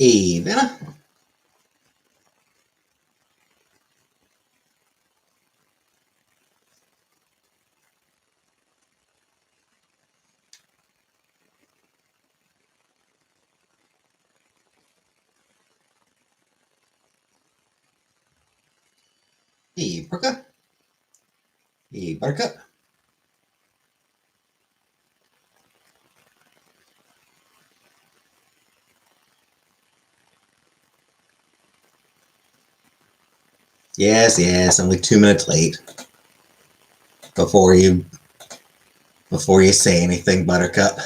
Evening. Hey, Brooke. Hey, Buttercup. Yes, I'm like 2 minutes late. Before you say anything, Buttercup.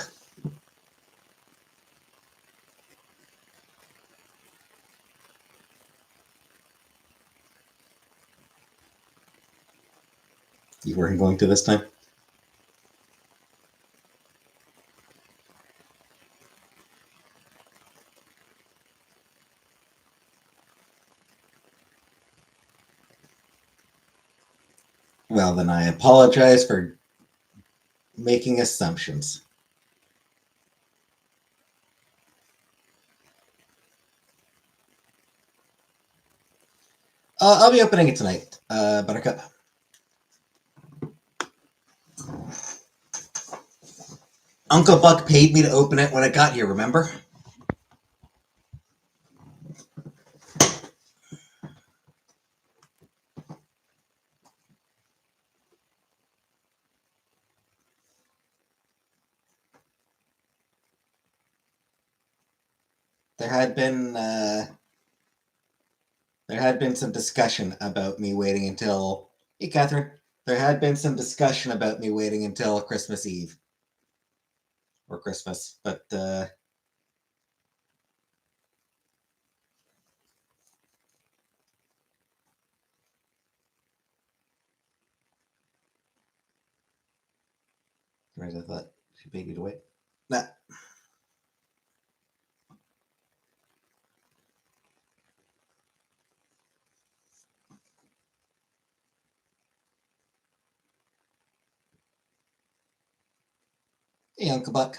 You weren't going to this time? Well, then I apologize for making assumptions. I'll be opening it tonight, Buttercup. Uncle Buck paid me to open it when it got here, remember? There had been some discussion about me waiting until. Hey, Catherine. There had been some discussion about me waiting until Christmas Eve or Christmas, but I thought she paid you to wait. Nah. Hey, Uncle Buck.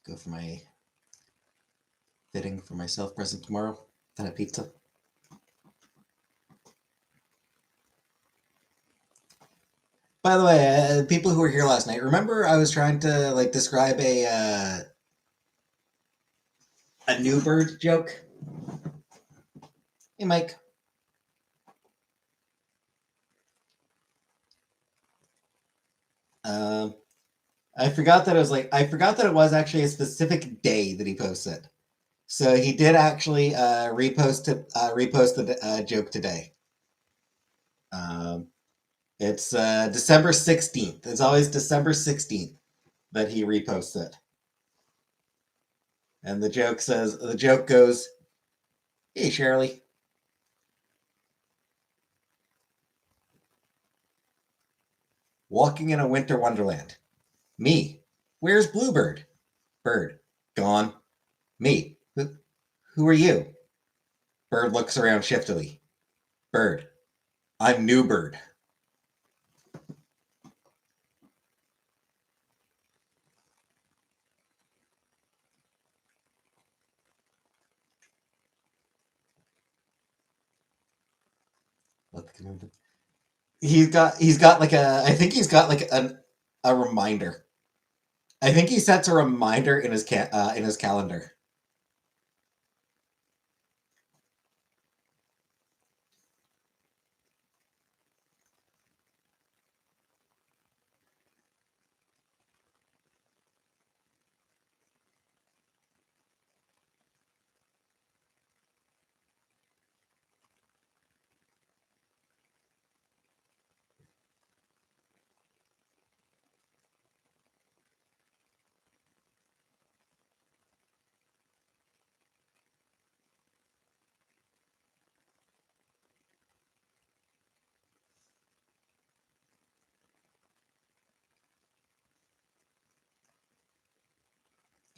Go for my fitting for myself present tomorrow. Then a pizza. By the way, people who were here last night, remember I was trying to like describe a new bird joke? Hey, Mike. Um, I forgot that it was actually a specific day that he posted. So he did actually repost the joke today. Um, it's December 16th. It's always December 16th that he reposts it. And the joke goes, "Hey Shirley, walking in a winter wonderland. Me, where's Bluebird? Bird, gone. Me, who are you? Bird looks around shiftily. Bird, I'm New Bird." He's got like a I think he's got like a reminder. I think he sets a reminder in his calendar.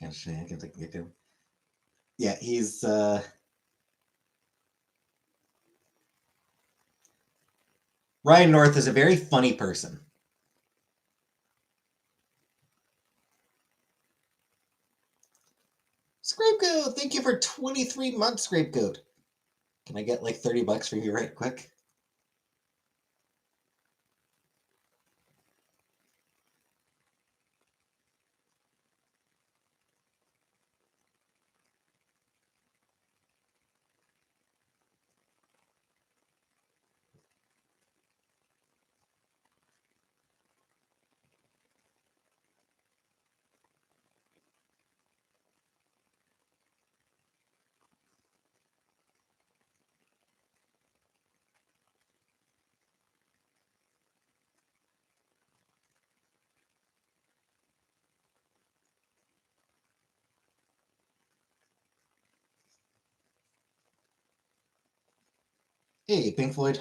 I can get to him. Yeah, he's Ryan North is a very funny person. Scapegoat, thank you for 23 months, Scapegoat. Can I get like $30 from you right quick? Hey, Pink Floyd.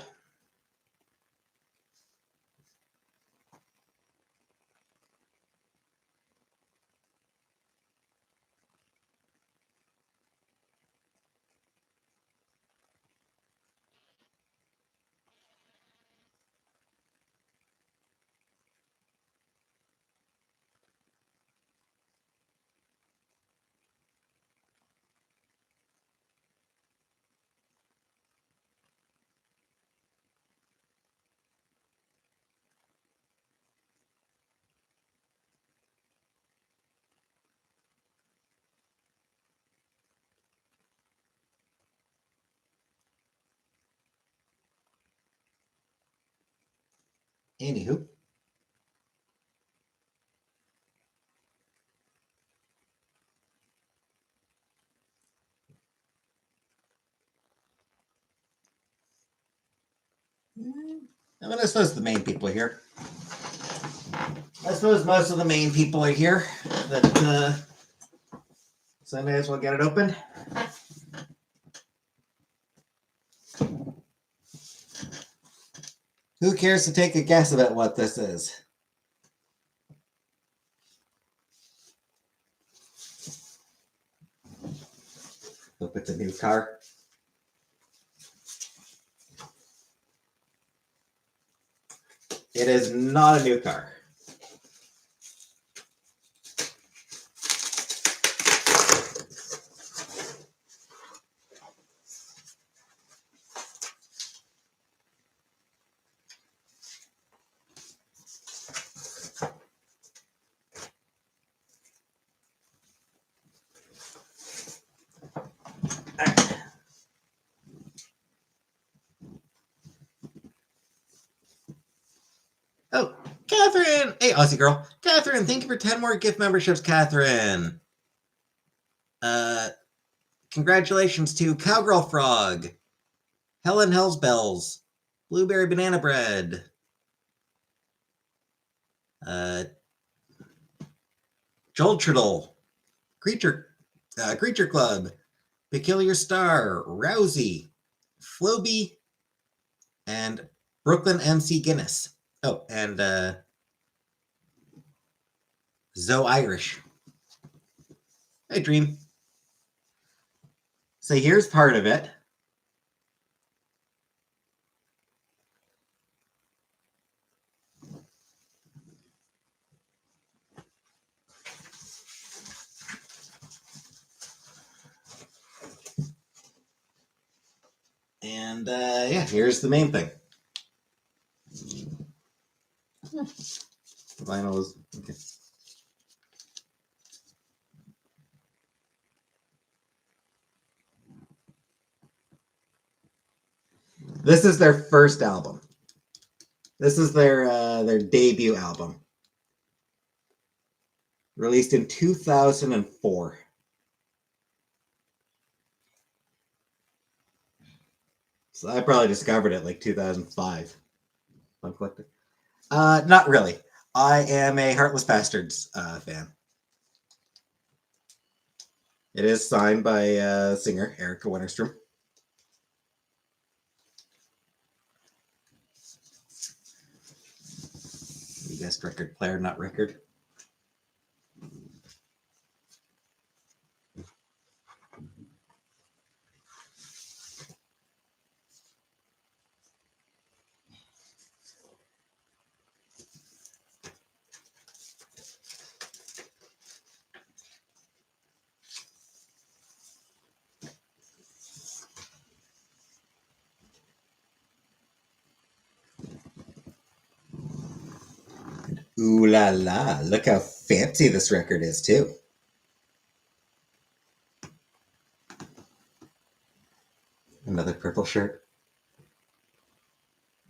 Anywho. I mean, I suppose the main people are here. I suppose most of the main people are here. So I may as well get it open. Who cares to take a guess about what this is? Hope it's a new car. It is not a new car. Oh, Catherine! Hey, Aussie girl. Catherine, thank you for 10 more gift memberships, Catherine. Congratulations to Cowgirl Frog, Helen Hellsbells, Blueberry Banana Bread, Joel Triddle, Creature Club, Peculiar Star, Rousey, Floby, and Brooklyn MC Guinness. Oh, and Zoe Irish. Hey, Dream. So here's part of it. And yeah, here's the main thing. The vinyl is okay. This is their first album. This is their debut album, released in 2004. So I probably discovered it like 2005. I'm collecting. Not really. I am a Heartless Bastards fan. It is signed by singer Erica Wennerstrom. You guessed record player, not record. Ooh la la! Look how fancy this record is too. Another purple shirt,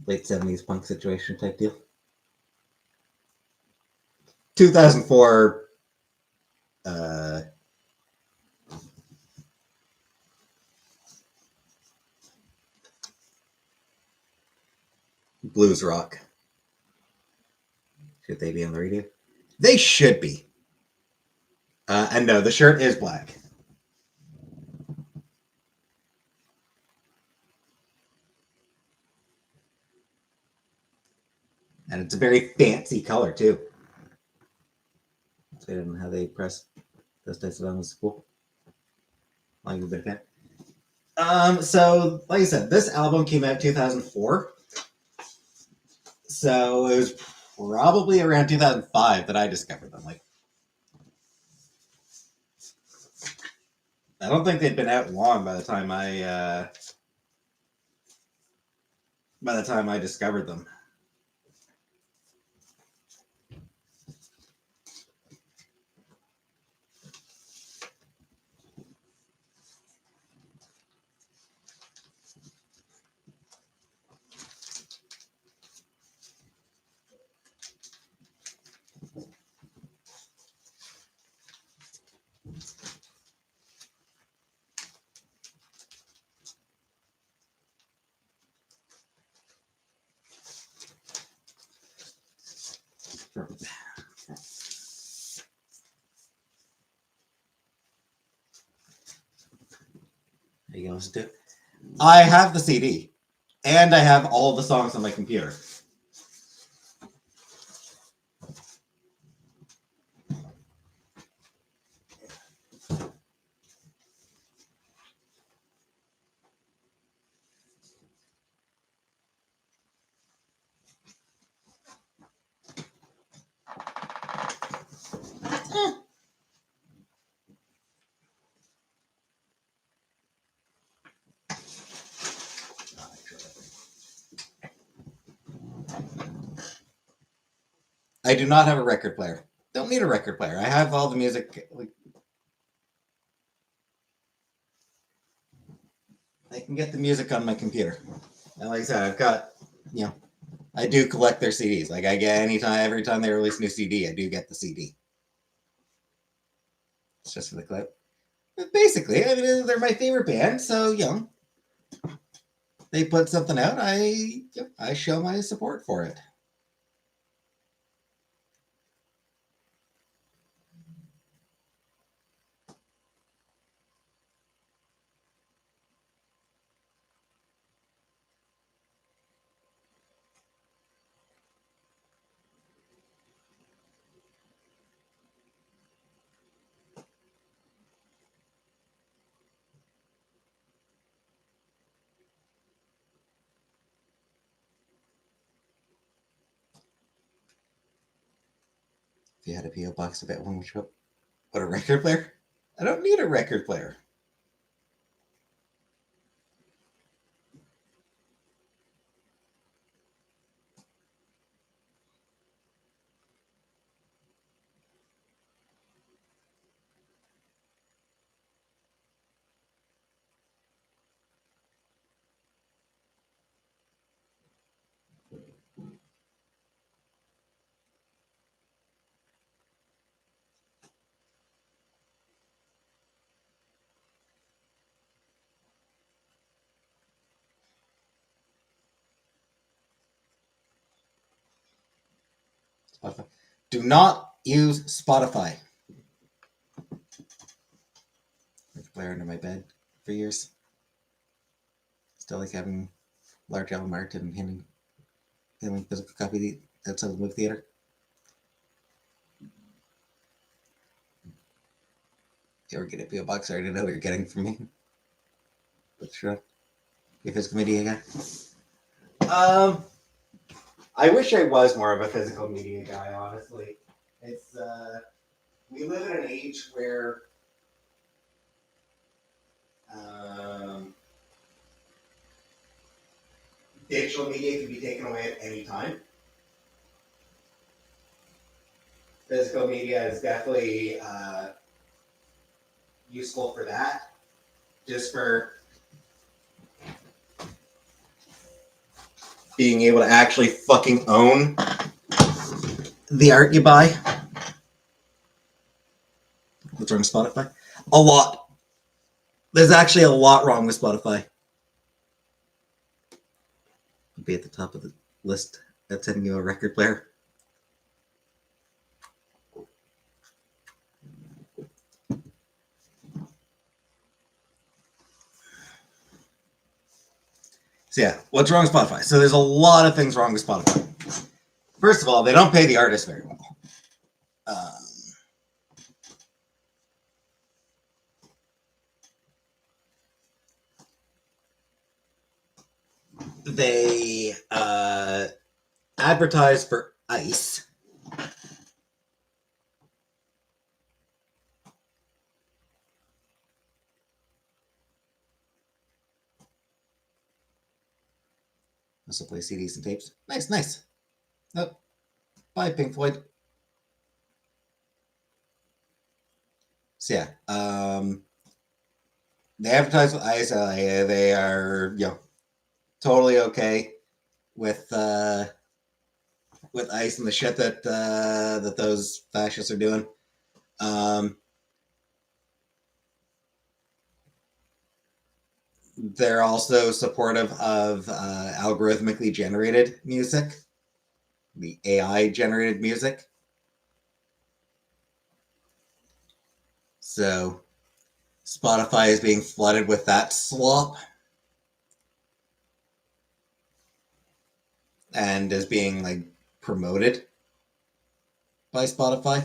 late '70s punk situation type deal. 2004. Uh, Blues rock. Should they be on the radio? They should be. And no, the shirt is black. And it's a very fancy color, too. So I don't know how they press those types of albums. Cool. Like a bit of fan. So, like I said, this album came out 2004. So it was probably around 2005 that I discovered them. Like, I don't think they'd been out long by the time I discovered them. Are you gonna listen to it? I have the CD, and I have all the songs on my computer. I do not have a record player. Don't need a record player. I have all the music. Like, I can get the music on my computer. And like I said, I've got, you know, I do collect their CDs. Like I get every time they release a new CD, I do get the CD. It's just for the clip. But basically, I mean, they're my favorite band, so they put something out. I show my support for it. If you had a PO box, I bet one would show up. What, a record player? I don't need a record player. Spotify. Do not use Spotify. Record player under my bed for years. Still like having large album art and handing physical copy outside the movie theater. You ever get a PO box? I already know what you're getting from me. But sure, your physical media guy. I wish I was more of a physical media guy. Honestly, it's we live in an age where um, digital media can be taken away at any time. physical media is definitely useful for that. Just for being able to actually fucking own the art you buy. What's wrong with Spotify? A lot. There's actually a lot wrong with Spotify. I'll be at the top of the list of sending you a record player. So yeah, what's wrong with Spotify? So there's a lot of things wrong with Spotify. First of all, they don't pay the artists very well. They advertise for ice. Also play CDs and tapes. Nice, nice. Oh, bye, Pink Floyd. So yeah, they advertise with ice. They are, totally okay with ice and the shit that that those fascists are doing. They're also supportive of algorithmically generated music, the AI generated music. So Spotify is being flooded with that slop and is being like promoted by Spotify.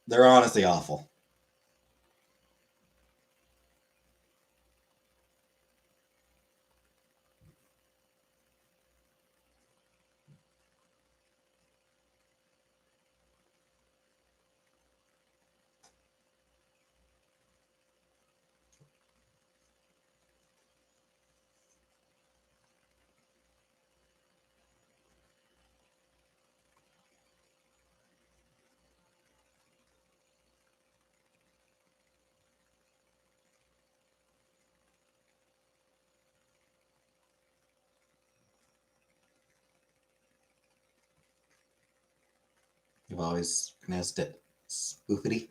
They're honestly awful. You've always pronounced it spoofity.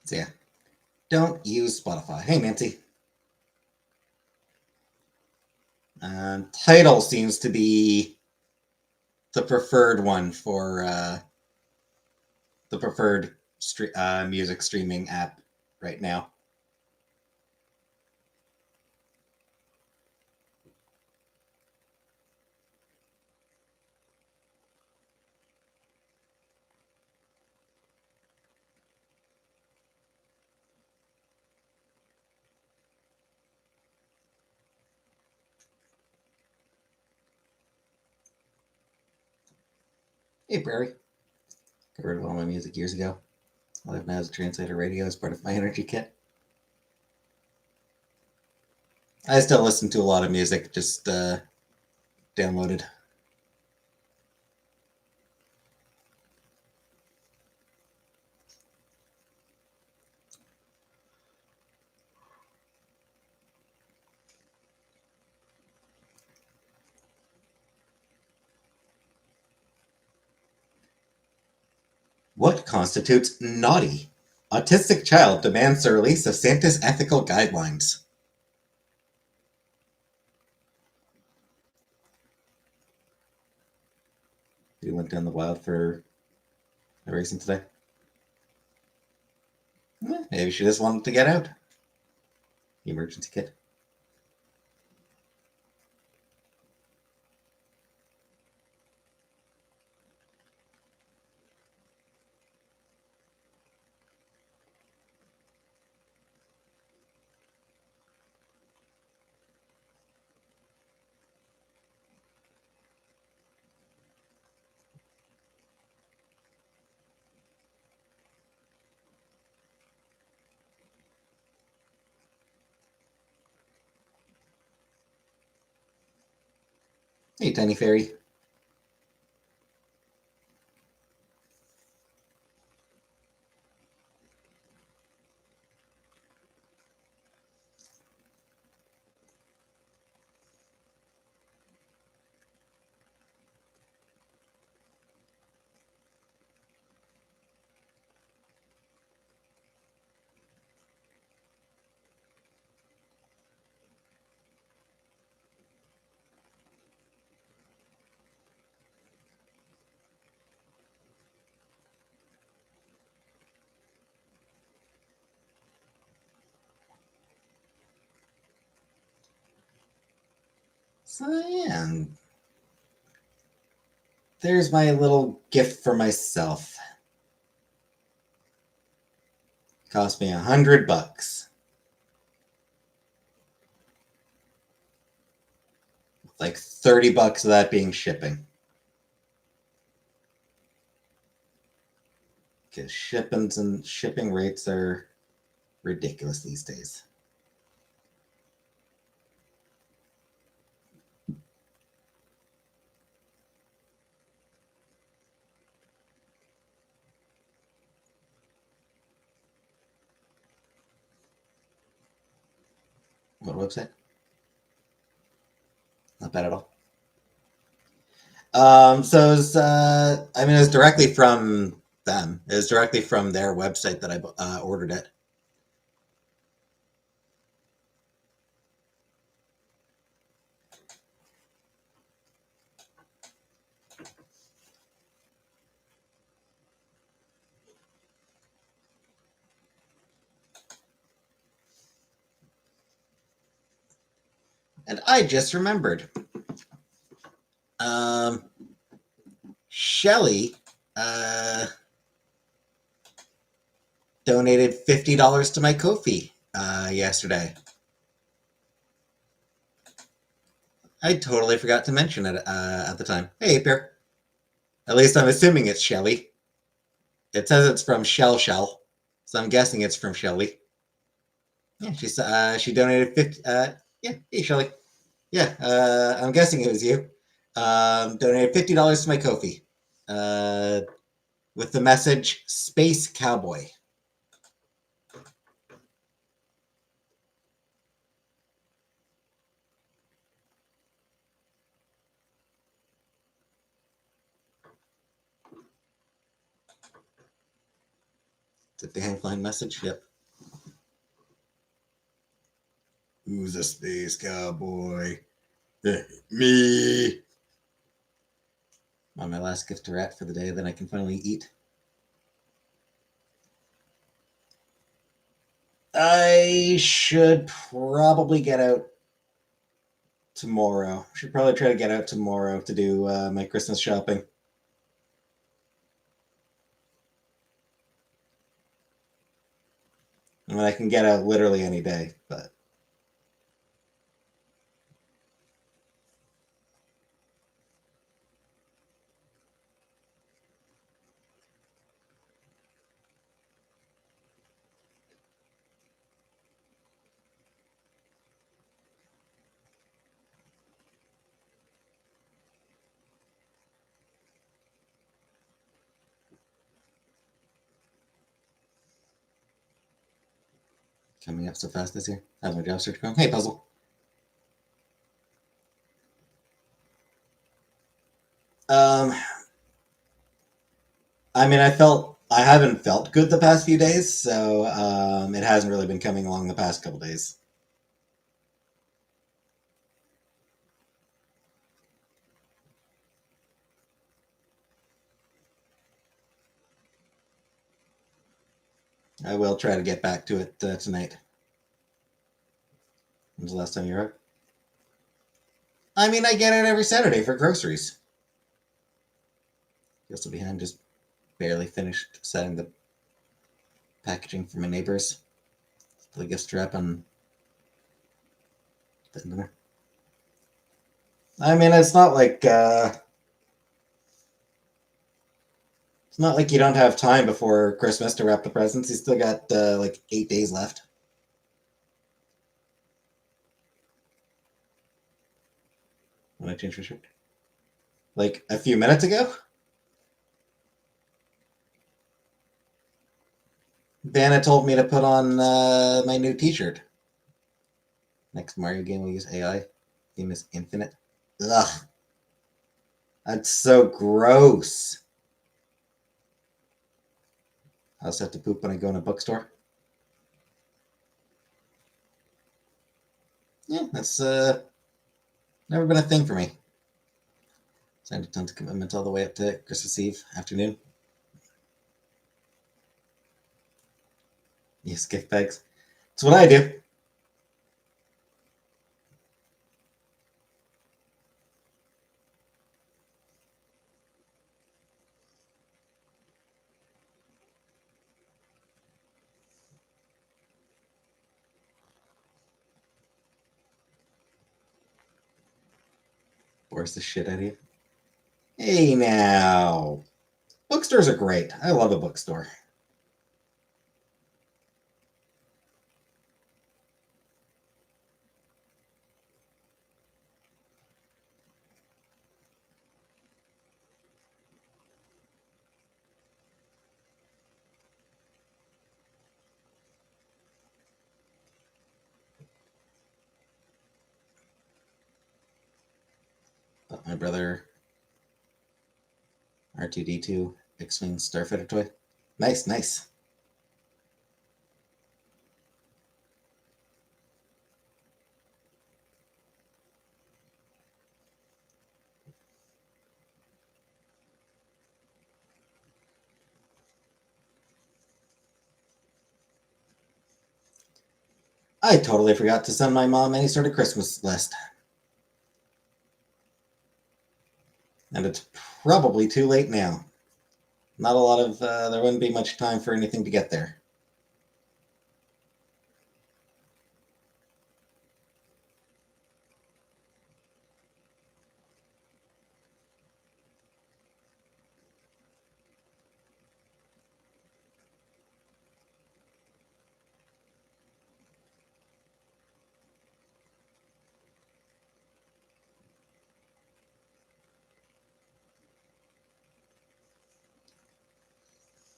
So yeah, don't use Spotify. Hey, Nancy. Tidal seems to be the preferred one for the preferred music streaming app right now. Hey, Prairie. I heard all my music years ago. I live now as a translator radio as part of my energy kit. I still listen to a lot of music, just downloaded. What constitutes naughty? Autistic child demands the release of Santa's ethical guidelines. He went down the wild for a racing today. Maybe she just wanted to get out. Emergency kit. Hey, Tiny Fairy. So yeah, there's my little gift for myself. Cost me $100. Like $30 of that being shipping. Because shipments and shipping rates are ridiculous these days. What website? Not bad at all. So it was, it was directly from them. It was directly from their website that I ordered it. And I just remembered. Shelly donated $50 to my Ko-fi yesterday. I totally forgot to mention it at the time. Hey, Pierre. At least I'm assuming it's Shelly. It says it's from Shell, so I'm guessing it's from Shelly. Yeah, she donated 50. Yeah, hey Shelly. Yeah, I'm guessing it was you. Donated $50 to my Ko-fi with the message "Space Cowboy." Is it the hang flying message? Yep. Who's a space cowboy? Me. On my last gift to Rat for the day, then I can finally eat. I should probably get out tomorrow. Should probably try to get out tomorrow to do my Christmas shopping. I mean, I can get out literally any day, but coming up so fast this year. How's my job search going? Hey, Puzzle. I haven't felt good the past few days, so it hasn't really been coming along the past couple days. I will try to get back to it tonight. When's the last time you were up? I mean, I get it every Saturday for groceries. Still behind, just barely finished setting the packaging for my neighbors. The gift strap on the dinner. I mean, it's not like you don't have time before Christmas to wrap the presents. You still got like 8 days left. When I change my shirt, like a few minutes ago. Vanna told me to put on my new T-shirt. Next Mario game will use AI. Game is infinite. Ugh, that's so gross. I also have to poop when I go in a bookstore. Yeah, that's never been a thing for me. Signed a ton of commitment all the way up to Christmas Eve afternoon. Yes, gift bags. It's what I do. Bores the shit out of you. Hey now. Bookstores are great. I love a bookstore. But my brother R2D2 X-Wing Starfighter toy. Nice, nice. I totally forgot to send my mom any sort of Christmas list. And it's probably too late now. Not a lot of, there wouldn't be much time for anything to get there.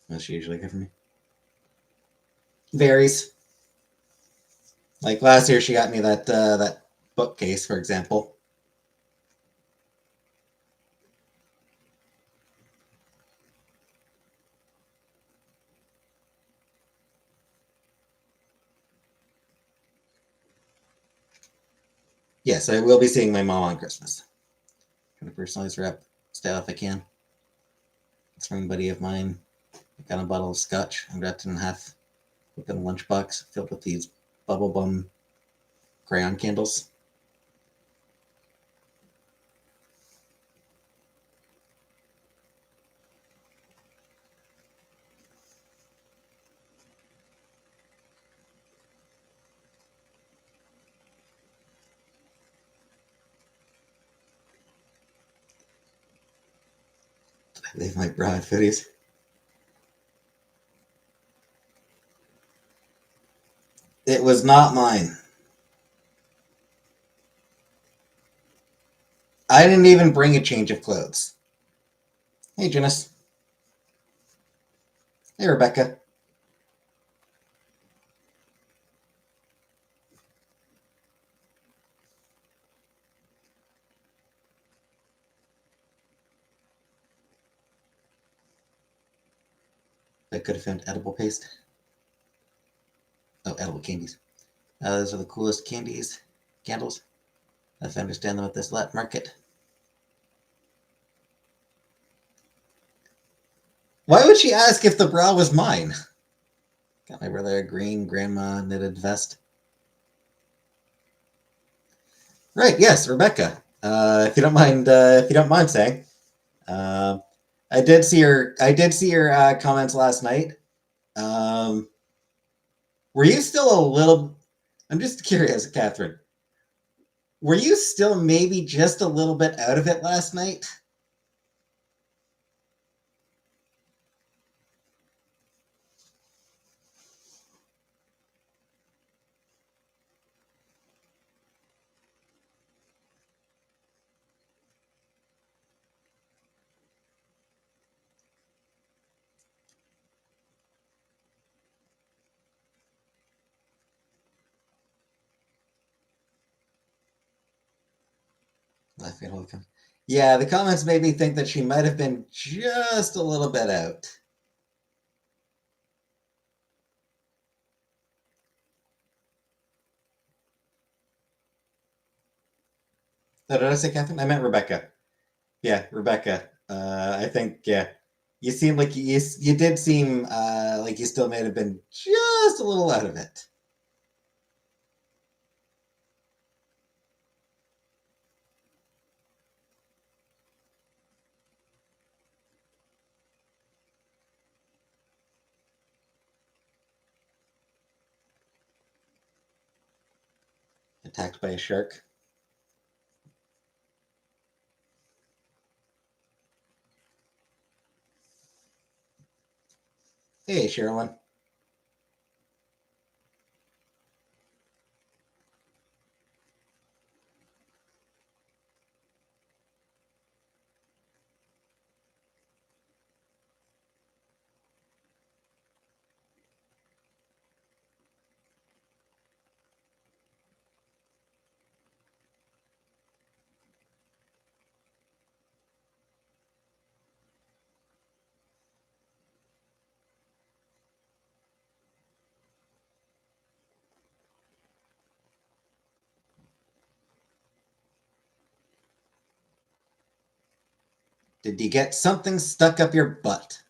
What she usually get for me? Varies. Like last year, she got me that bookcase, for example. Yes, I will be seeing my mom on Christmas. Trying to personalize wrap style if I can. It's from a buddy of mine. I got a bottle of scotch. I wrapped it in half. Put in a lunchbox filled with these bubble bum crayon candles. I leave my broad footies. It was not mine. I didn't even bring a change of clothes. Hey, Janice. Hey, Rebecca. I could have found edible paste. Oh, edible candies. Those are the coolest candies. Candles. If I understand them at this lat market. Why would she ask if the bra was mine? Got my brother a green grandma knitted vest. Right, yes, Rebecca. If you don't mind saying, I did see your comments last night. Um, were you still a little? I'm just curious, Catherine. Were you still maybe just a little bit out of it last night? Yeah, the comments made me think that she might have been just a little bit out. Did I say Catherine? I meant Rebecca. Yeah, Rebecca. I think yeah. You seem like you did seem like you still may have been just a little out of it. Attacked by a shark. Hey, Sherilyn. Did you get something stuck up your butt?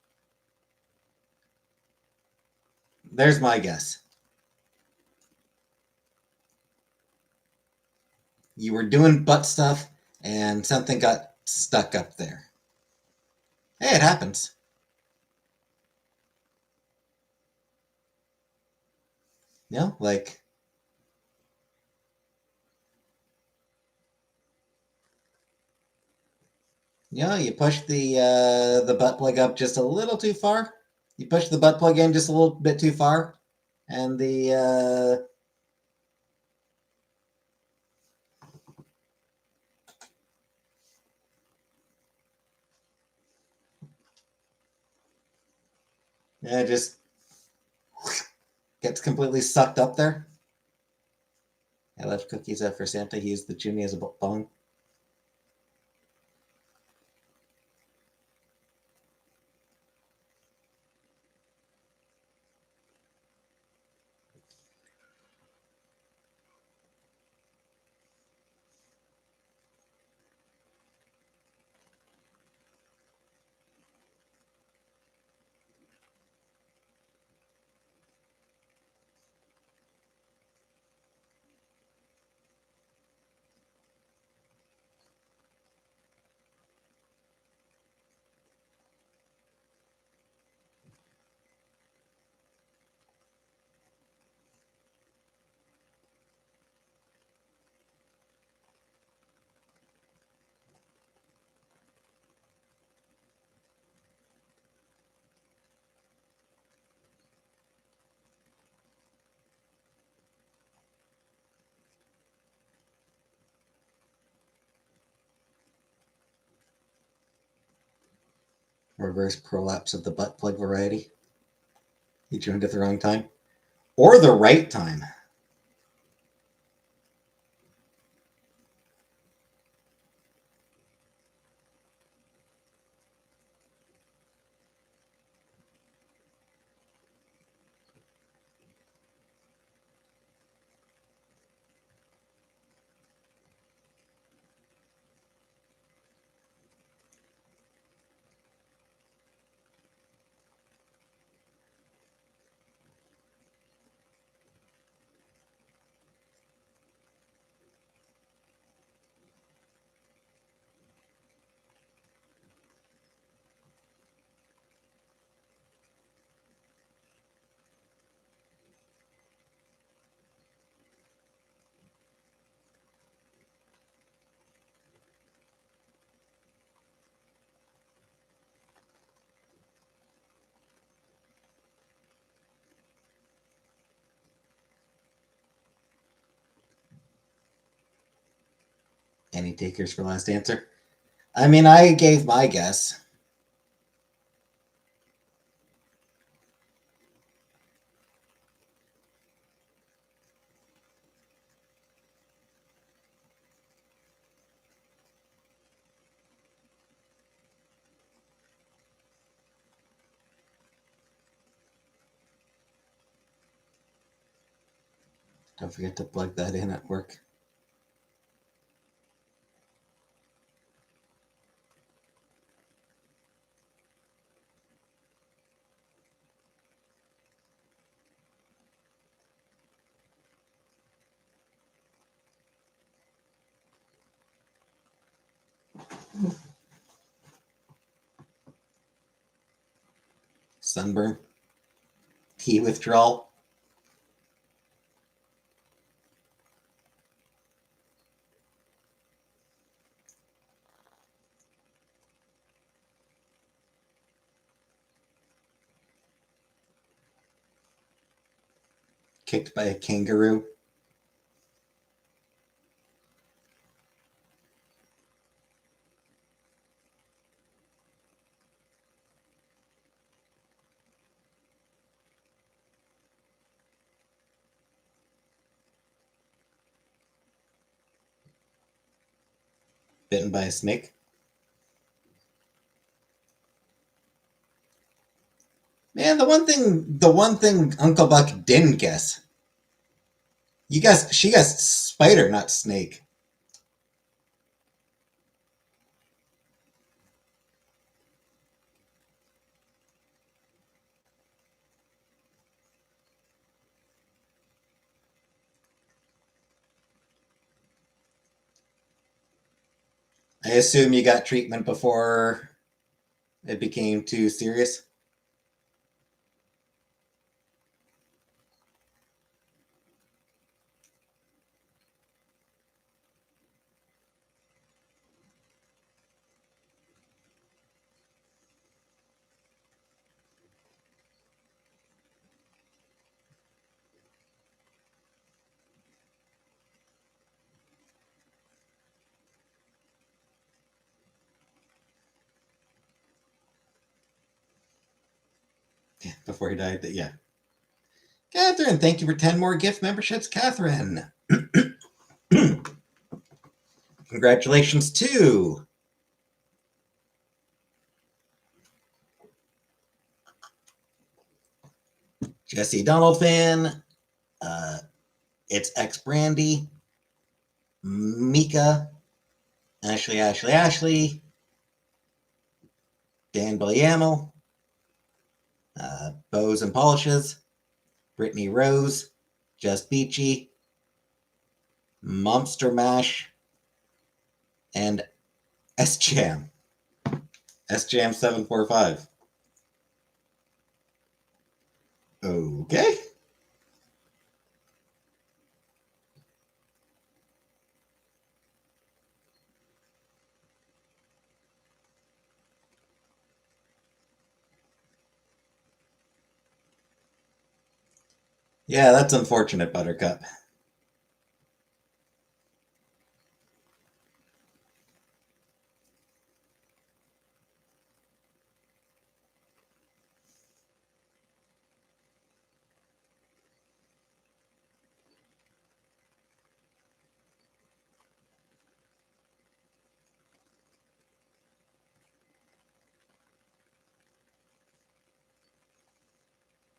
There's my guess. You were doing butt stuff and something got stuck up there. Hey, it happens. You know, like you push the butt plug up just a little too far. You push the butt plug in just a little bit too far, and the it just gets completely sucked up there. I left cookies out for Santa. He used the chimney as a bone. Reverse prolapse of the butt plug variety. You joined at the wrong time. Or the right time. Any takers for last answer? I mean, I gave my guess. Don't forget to plug that in at work. Sunburn. Tea withdrawal. Kicked by a kangaroo. Bitten by a snake. Man, the one thing Uncle Buck didn't guess. She guessed spider, not snake. I assume you got treatment before it became too serious. Yeah, before he died. Yeah. Catherine, thank you for 10 more gift memberships, Catherine. Congratulations too. Jesse Donald fan. It's X Brandy. Mika. Ashley. Dan Biliamo. Bows and Polishes. Brittany Rose. Just Beachy. Monster Mash. And S Jam. S Jam 745. Okay. Yeah, that's unfortunate, Buttercup.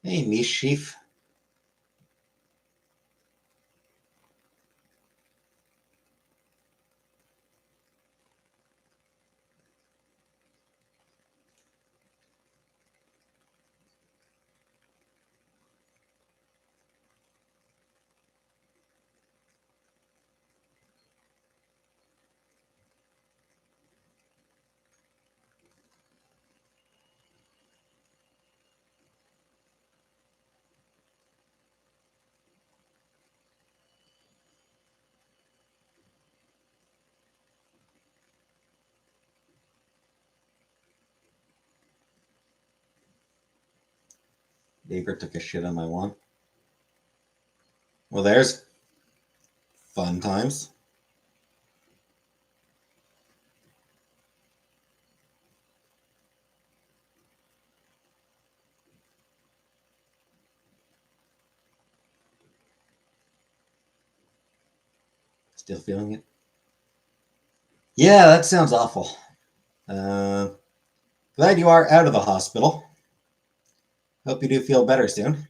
Hey, Mischief. Neighbor took a shit on my lawn. Well, there's fun times. Still feeling it? Yeah, that sounds awful. Uh, Glad you are out of the hospital. Hope you do feel better soon.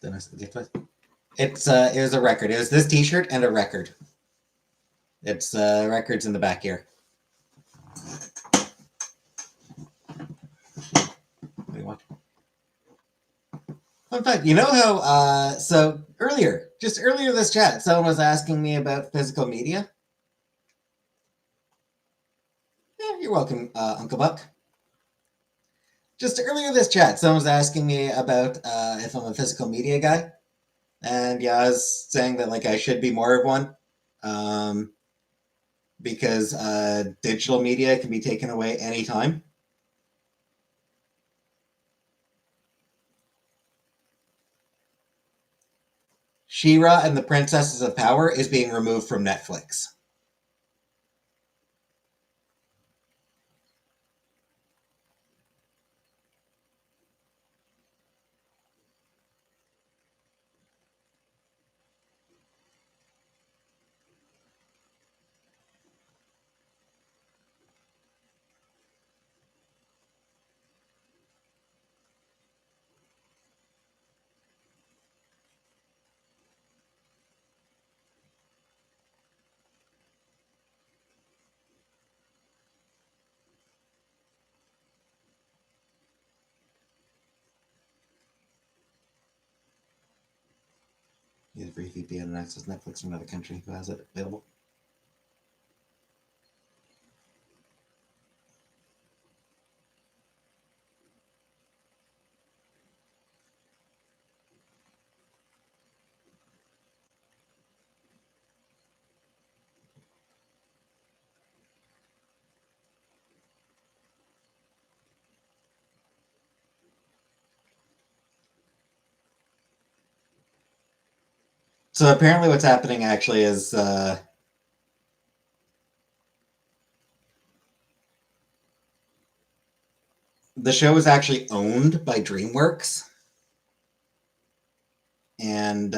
It was a record. It was this T-shirt and a record. It's records in the back here. What do you want? Fun fact, you know how so earlier this chat, someone was asking me about physical media. Yeah, you're welcome, Uncle Buck. Just earlier this chat, someone was asking me about if I'm a physical media guy, and yeah, I was saying that like I should be more of one, um, because digital media can be taken away anytime. She-Ra and the Princesses of Power is being removed from Netflix. Use a free VPN and access Netflix from another country who has it available. So apparently, what's happening actually is the show is actually owned by DreamWorks, and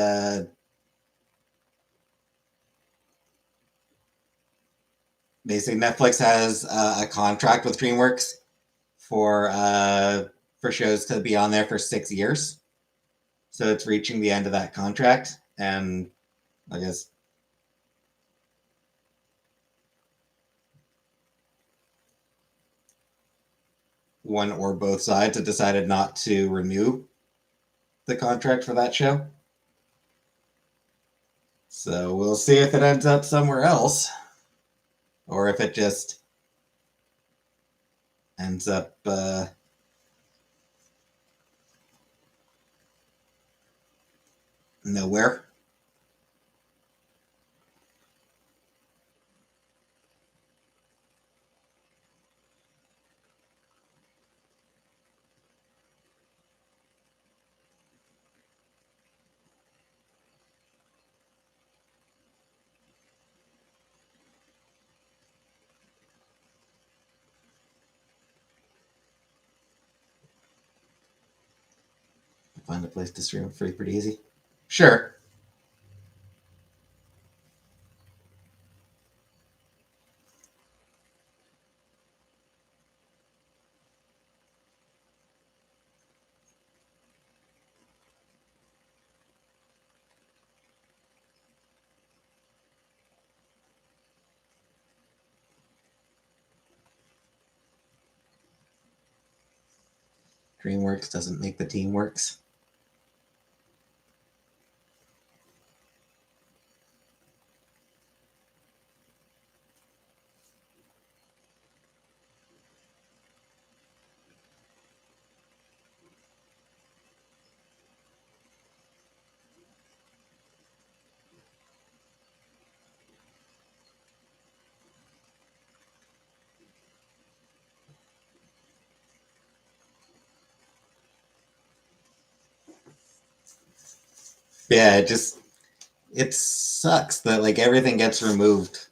basically Netflix has a contract with DreamWorks for shows to be on there for 6 years. So it's reaching the end of that contract, and I guess one or both sides have decided not to renew the contract for that show. So we'll see if it ends up somewhere else, or if it just ends up nowhere. Find a place to stream it free pretty easy. Sure. DreamWorks doesn't make the Teamworks. Yeah, it sucks that like everything gets removed.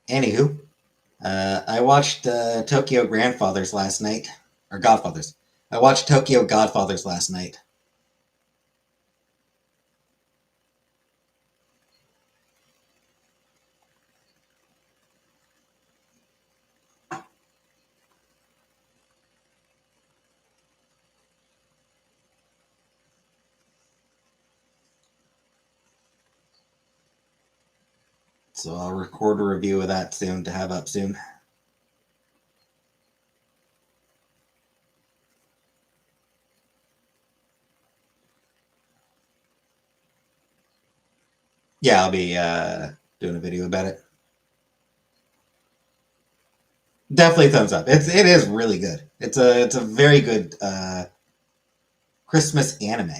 Anywho, I watched Tokyo Grandfathers last night, or Godfathers. I watched Tokyo Godfathers last night. So I'll record a review of that soon to have up soon. Yeah, I'll be doing a video about it. Definitely thumbs up. It is really good. It's a very good Christmas anime.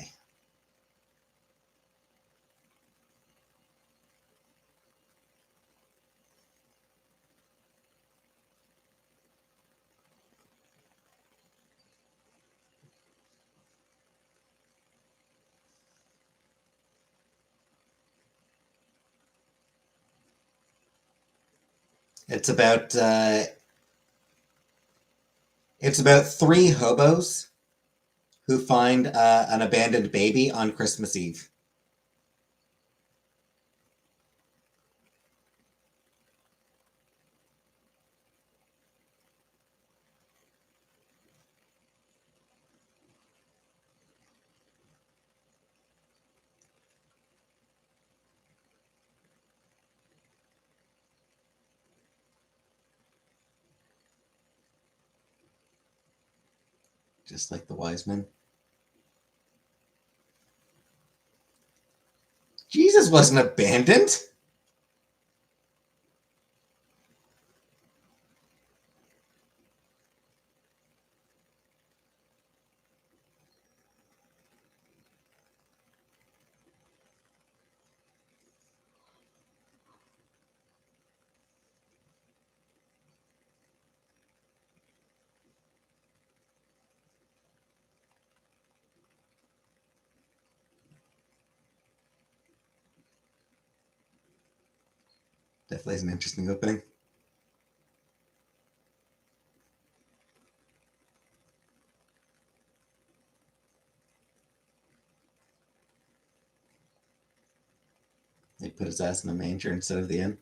It's about uh, it's about three hobos who find an abandoned baby on Christmas Eve. Just like the wise men. Jesus wasn't abandoned. Definitely is an interesting opening. They put his ass in a manger instead of the inn.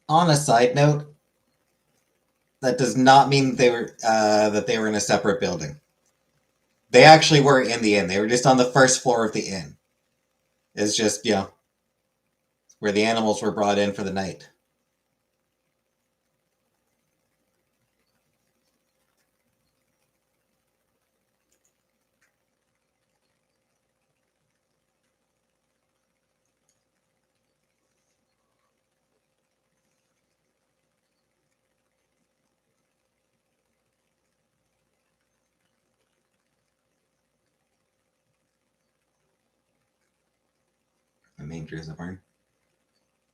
On a side note, that does not mean that they were in a separate building. They actually were in the inn. They were just on the first floor of the inn. It's just where the animals were brought in for the night. Dangerous of Burn.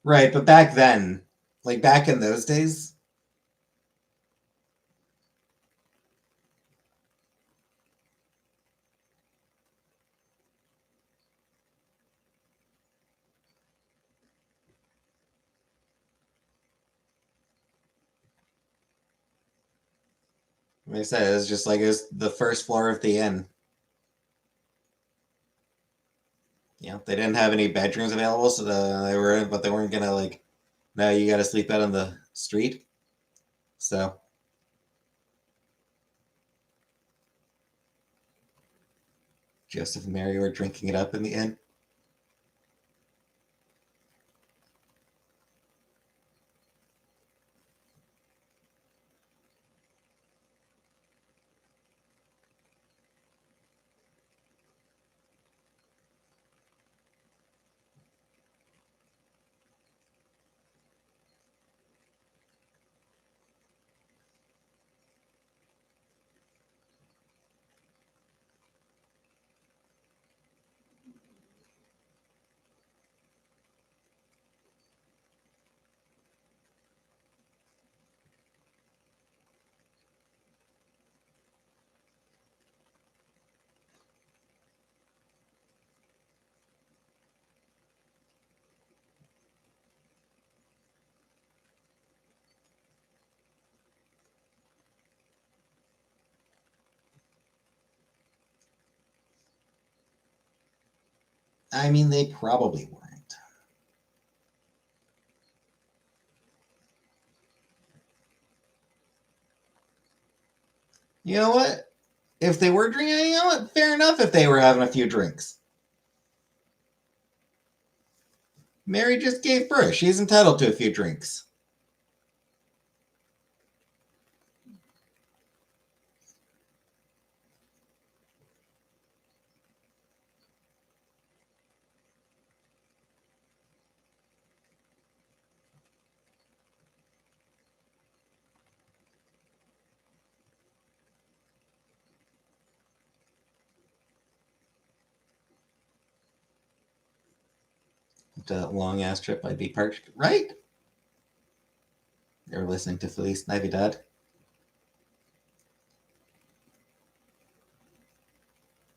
Right, but back then, like back in those days, like I said, it was just like it was the first floor of the inn. You know, they didn't have any bedrooms available, so they weren't gonna like, no, you got to sleep out on the street. So Joseph and Mary were drinking it up in the inn. I mean, they probably weren't. You know what? If they were drinking, you know what? Fair enough if they were having a few drinks. Mary just gave birth. She's entitled to a few drinks. The long ass trip by B Park, right? They were listening to Feliz Navidad.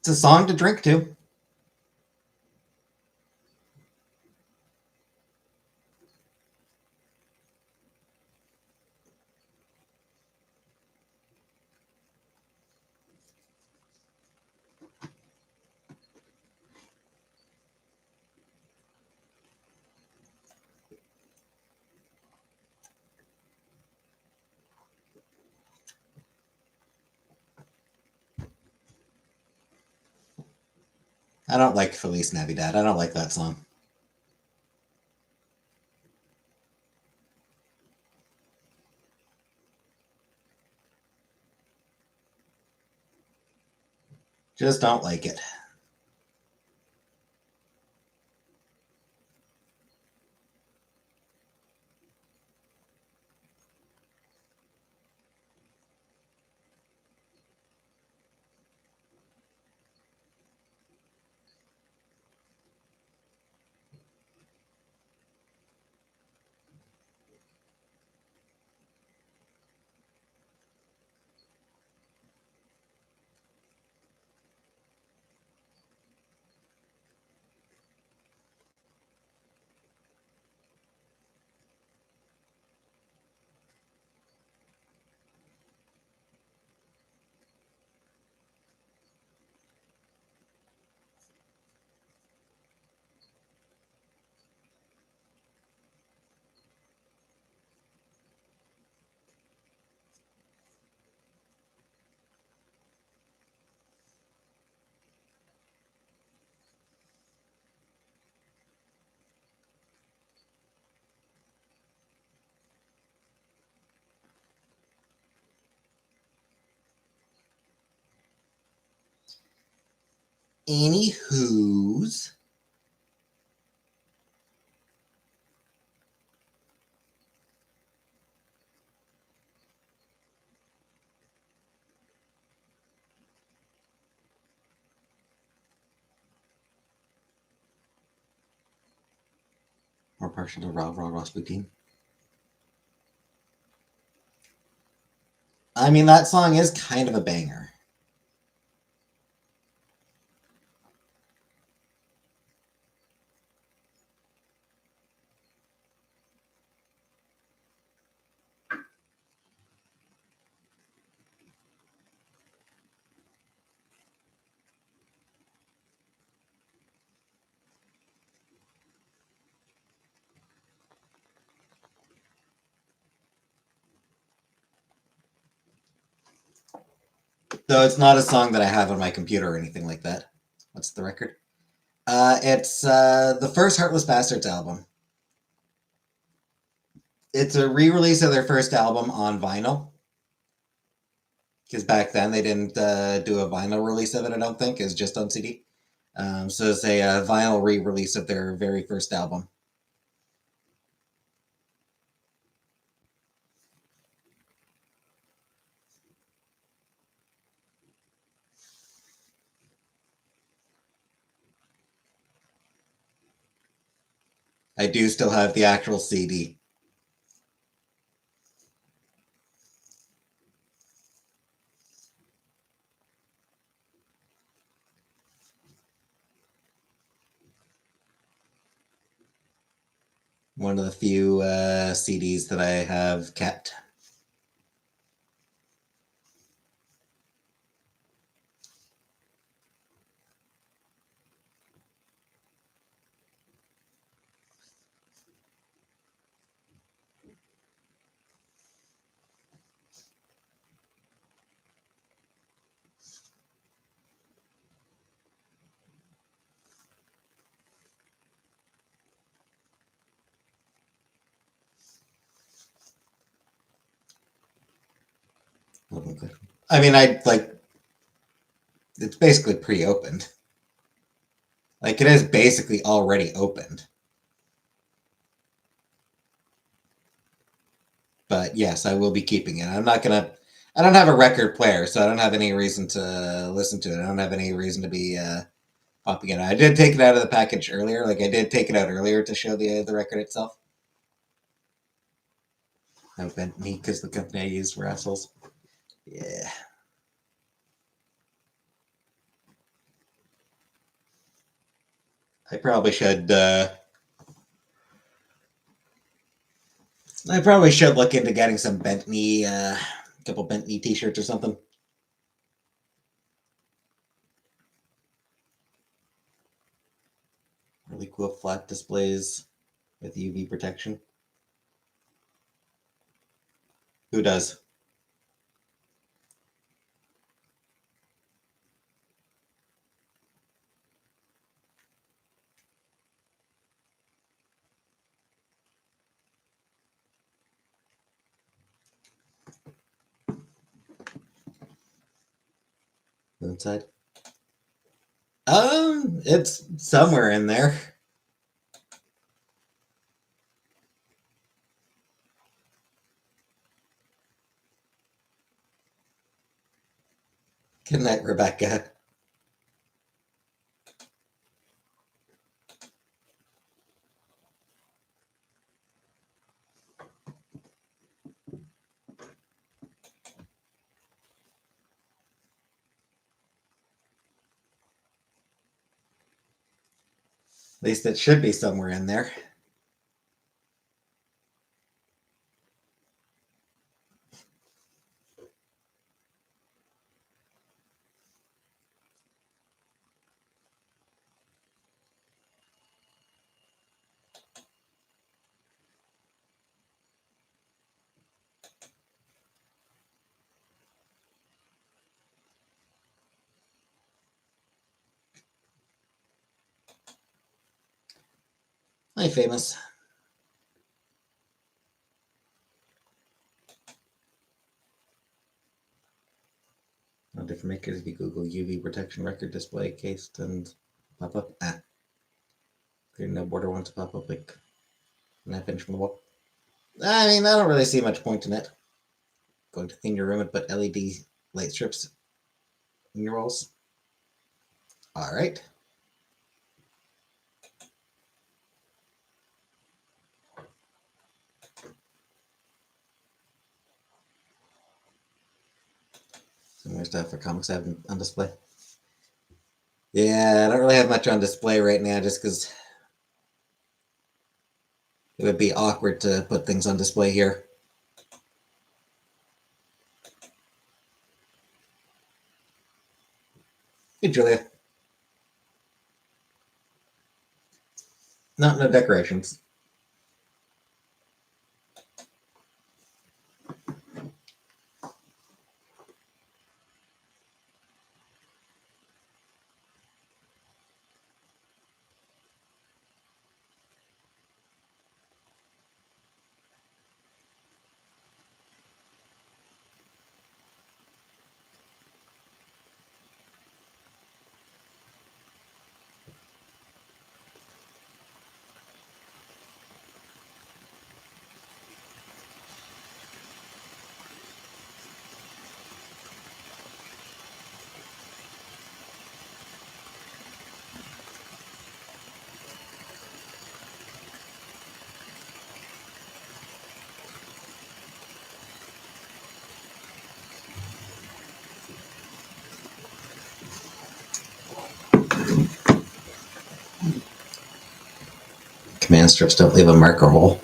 It's a song to drink to. I don't like Feliz Navidad. I don't like that song. Just don't like it. Anywho's. More partial to Raw Rasputin. I mean, that song is kind of a banger. Though it's not a song that I have on my computer or anything like that. What's the record? It's the first Heartless Bastards album. It's a re-release of their first album on vinyl. Because back then they didn't do a vinyl release of it, I don't think. It was just on CD. So it's a vinyl re-release of their very first album. I do still have the actual CD. One of the few CDs that I have kept. I mean, I like it's basically pre-opened. Like it is basically already opened. But yes, I will be keeping it. I'm not gonna. I don't have a record player, so I don't have any reason to listen to it. I don't have any reason to be popping it. I did take it out of the package earlier. Like I did take it out earlier to show the record itself. I bet me because the company I used were assholes. Yeah. I probably should. I probably should look into getting some bent knee, couple bent knee t-shirts or something. Really cool flat displays with UV protection. Who does? Inside? It's somewhere in there. Good night, Rebecca. At least it should be somewhere in there. Hi, famous. No different makers. If you Google UV protection record display cased and pop up. Clear no border ones pop up like a knife inch from the wall. I mean, I don't really see much point in it. Going to clean your room and put LED light strips in your walls. All right. Similar stuff for comics I have on display. Yeah, I don't really have much on display right now just because it would be awkward to put things on display here. Hey, Julia. No decorations. Command strips don't leave a marker hole.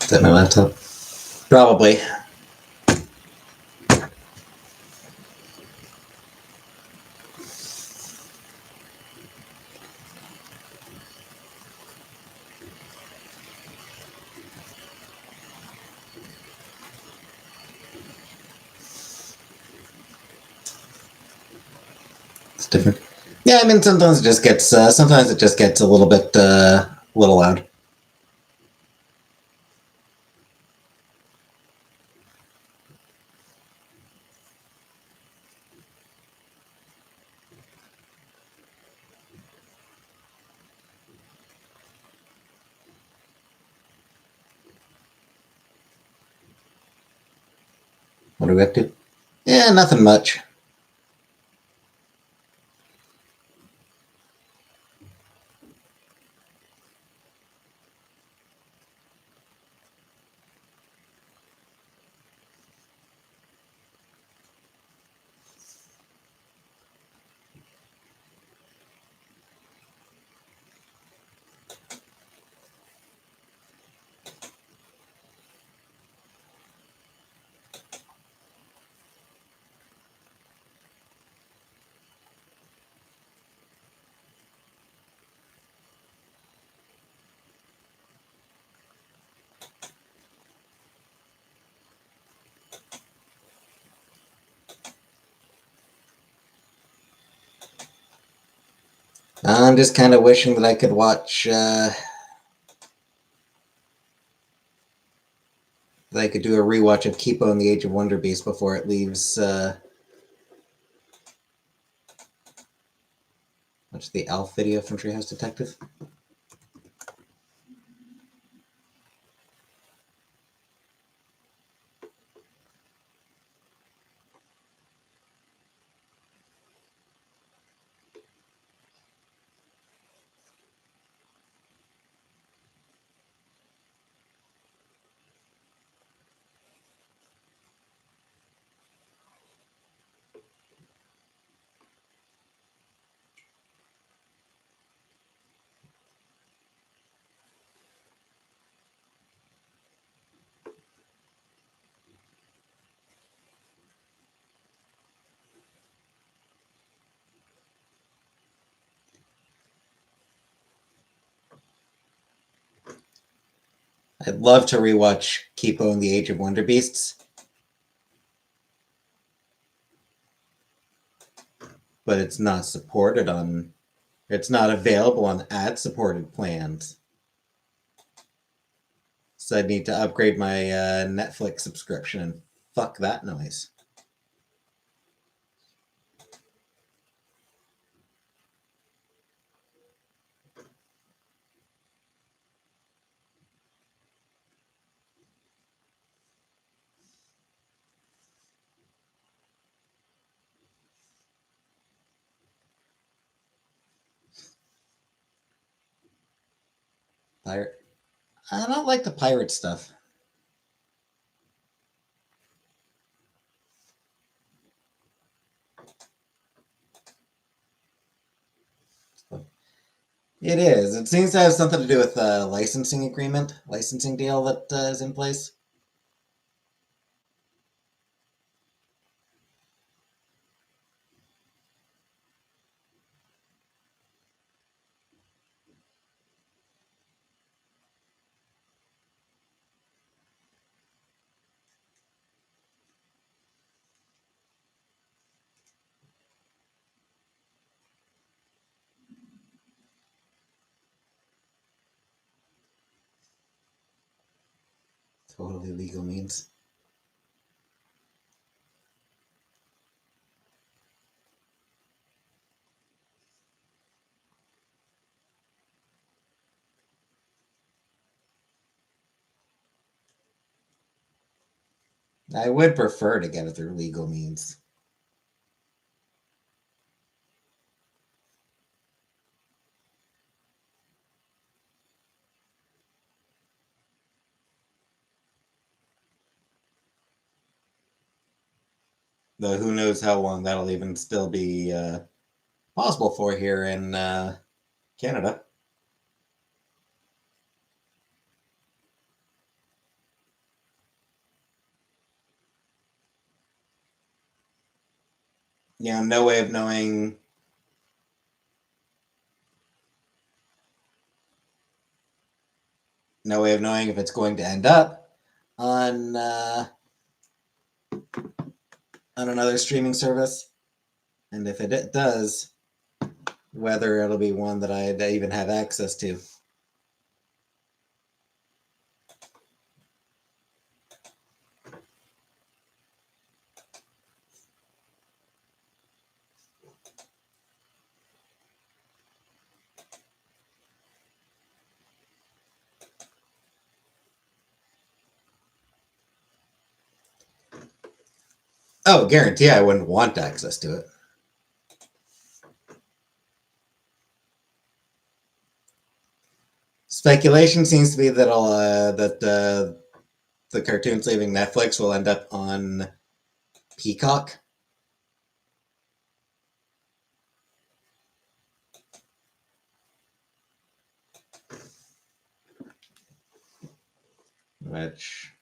Is that my laptop? Probably. It's different. Yeah, I mean sometimes it just gets a little bit little loud. What are we up to? Yeah, nothing much. I'm just kind of wishing that I could watch, that I could do a rewatch of Kipo and the Age of Wonder Beast before it leaves, watch the Alf video from Treehouse Detective. I'd love to rewatch Kipo and the Age of Wonder Beasts, but it's not supported on, it's not available on ad-supported plans. So I'd need to upgrade my Netflix subscription and fuck that noise. Pirate. I don't like the pirate stuff. It is. It seems to have something to do with the licensing deal that is in place. Totally legal means. I would prefer to get it through legal means. Though who knows how long that'll even still be possible for here in Canada. You know, no way of knowing. No way of knowing if it's going to end up on on another streaming service, and if it does, whether it'll be one that I even have access to. Oh, guarantee I wouldn't want access to it. Speculation seems to be that the cartoons leaving Netflix will end up on Peacock. Which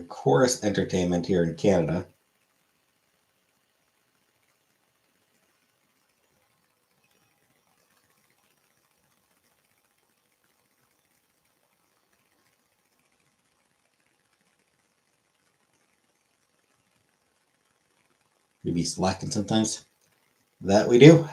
Chorus Entertainment here in Canada. We be slacking sometimes. That we do.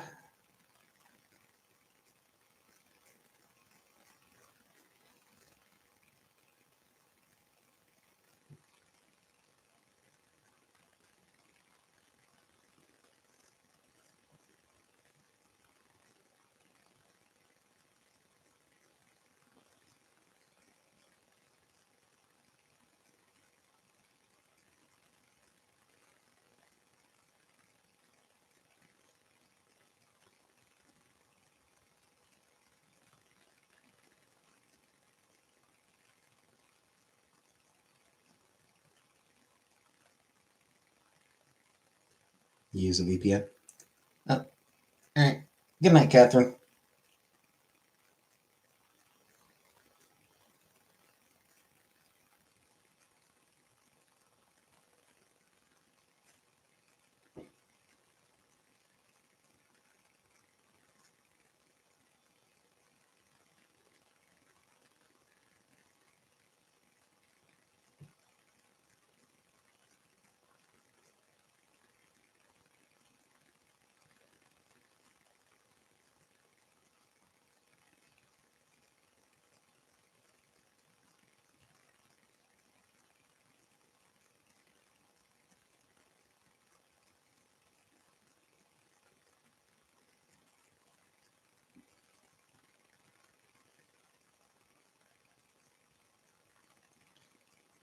Use a VPN. Oh, all right. Good night, Catherine.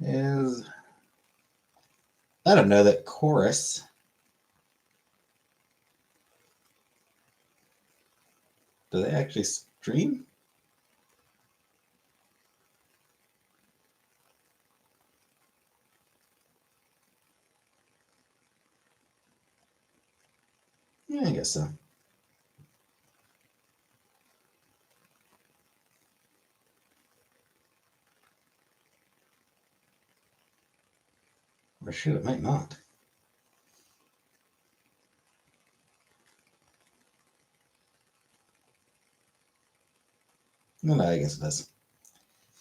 is, I don't know that chorus. Do they actually stream? Yeah, I guess so. Or shoot, it might not. No, I guess it does.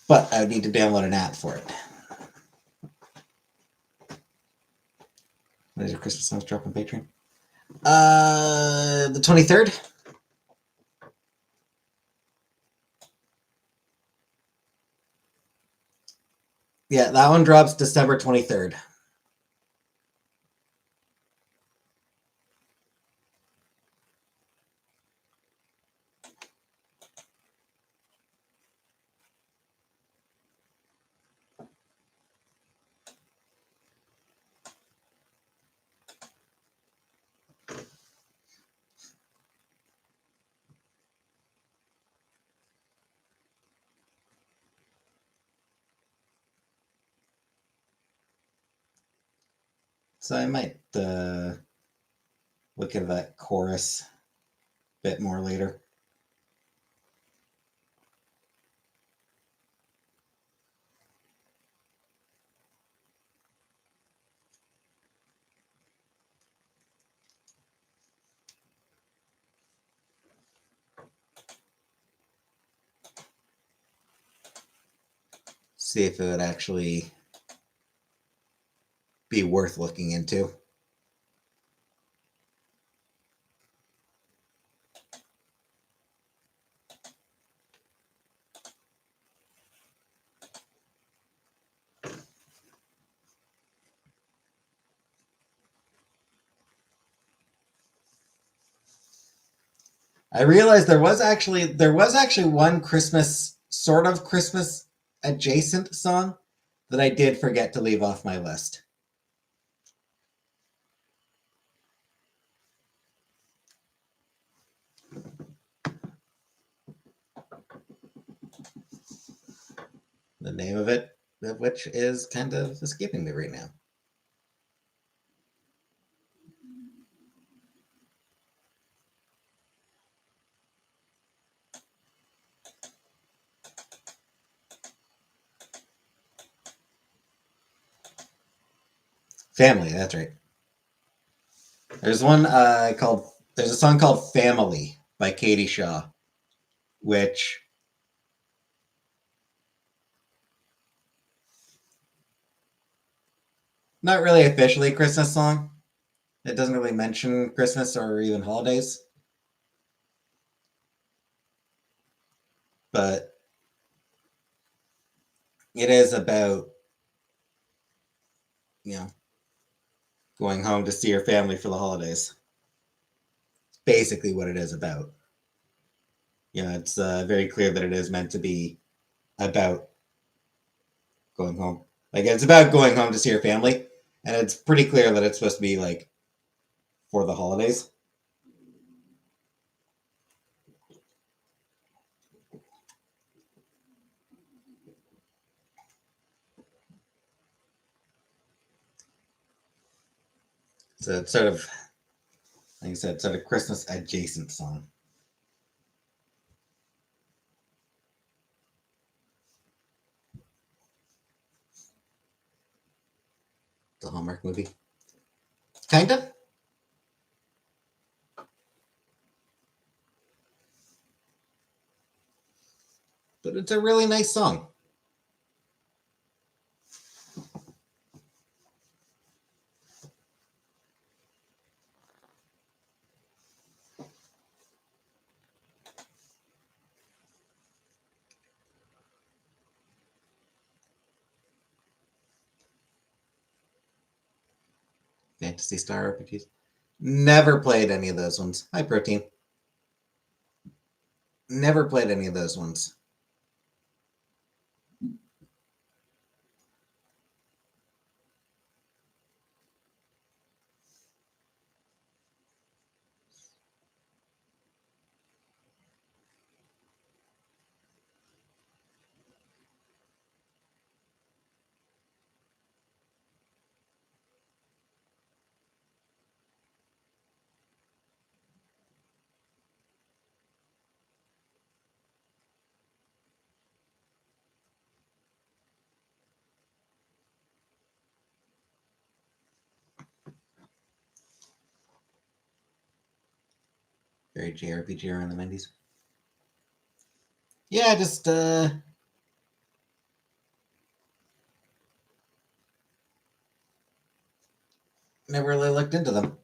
But I would need to download an app for it. When is your Christmas songs drop on Patreon? The 23rd. Yeah, that one drops December 23rd. So I might look at that chorus a bit more later. See if it would actually be worth looking into. I realized there was actually one Christmas, sort of Christmas adjacent song that I did forget to leave off my list. The name of it, which is kind of escaping me right now. Family, that's right. There's one there's a song called Family by Katie Shaw, which not really officially a Christmas song. It doesn't really mention Christmas or even holidays. But it is about, you know, going home to see your family for the holidays. It's basically what it is about. It's very clear that it is meant to be about going home. Like, it's about going home to see your family, and it's pretty clear that it's supposed to be like for the holidays. So it's sort of, like I said, sort of Christmas adjacent song. The Hallmark movie. Kind of. But it's a really nice song. Fantasy Star RPGs. Never played any of those ones. Hi, Protein. Never played any of those ones. Very JRPG around the 90s. Yeah, just never really looked into them.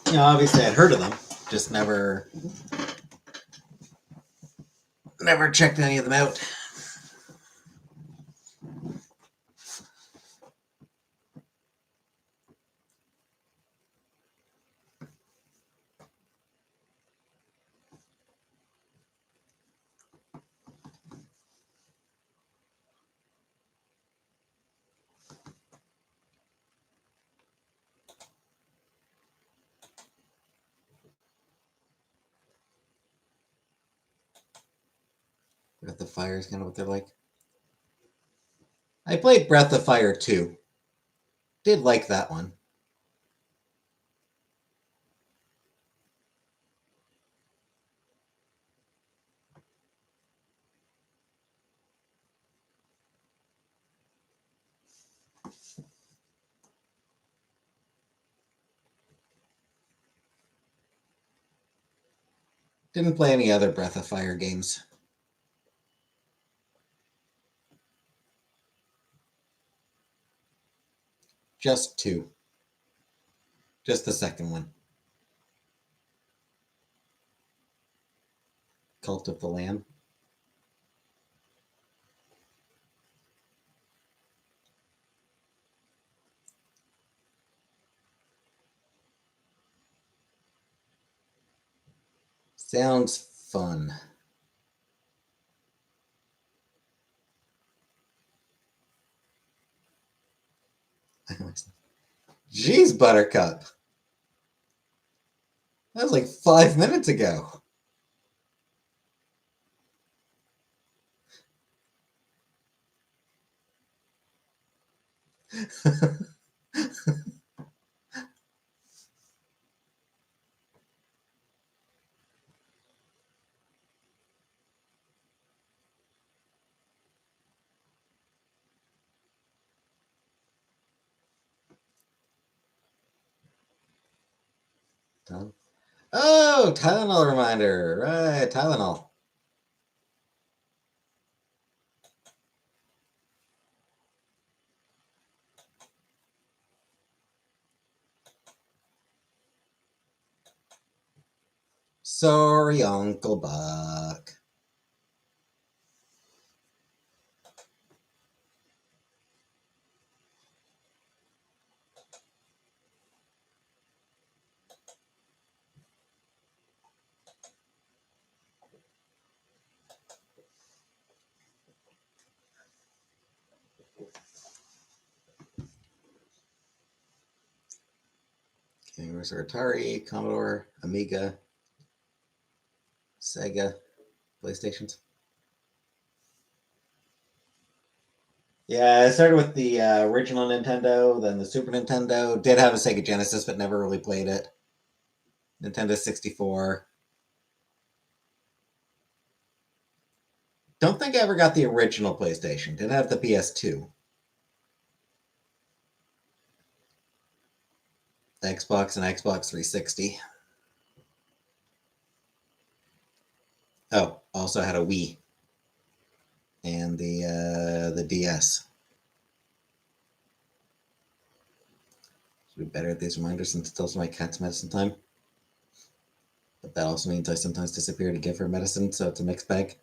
You know, obviously I'd heard of them, just never checked any of them out. Breath of Fire is kind of what they're like. I played Breath of Fire 2. Did like that one. Didn't play any other Breath of Fire games. Just 2. Just the second one. Cult of the Lamb. Sounds fun. Jeez, Buttercup. That was like 5 minutes ago. Oh, Tylenol reminder. Right, Tylenol. Sorry, Uncle Buck. Okay, where's our Atari, Commodore, Amiga, Sega, PlayStations? Yeah, I started with the original Nintendo, then the Super Nintendo. Did have a Sega Genesis, but never really played it. Nintendo 64. Don't think I ever got the original PlayStation. Did have the PS2. Xbox and Xbox 360. Oh, also had a Wii and the DS. Should be better at these reminders since it's also my cat's medicine time. But that also means I sometimes disappear to give her medicine, so it's a mixed bag.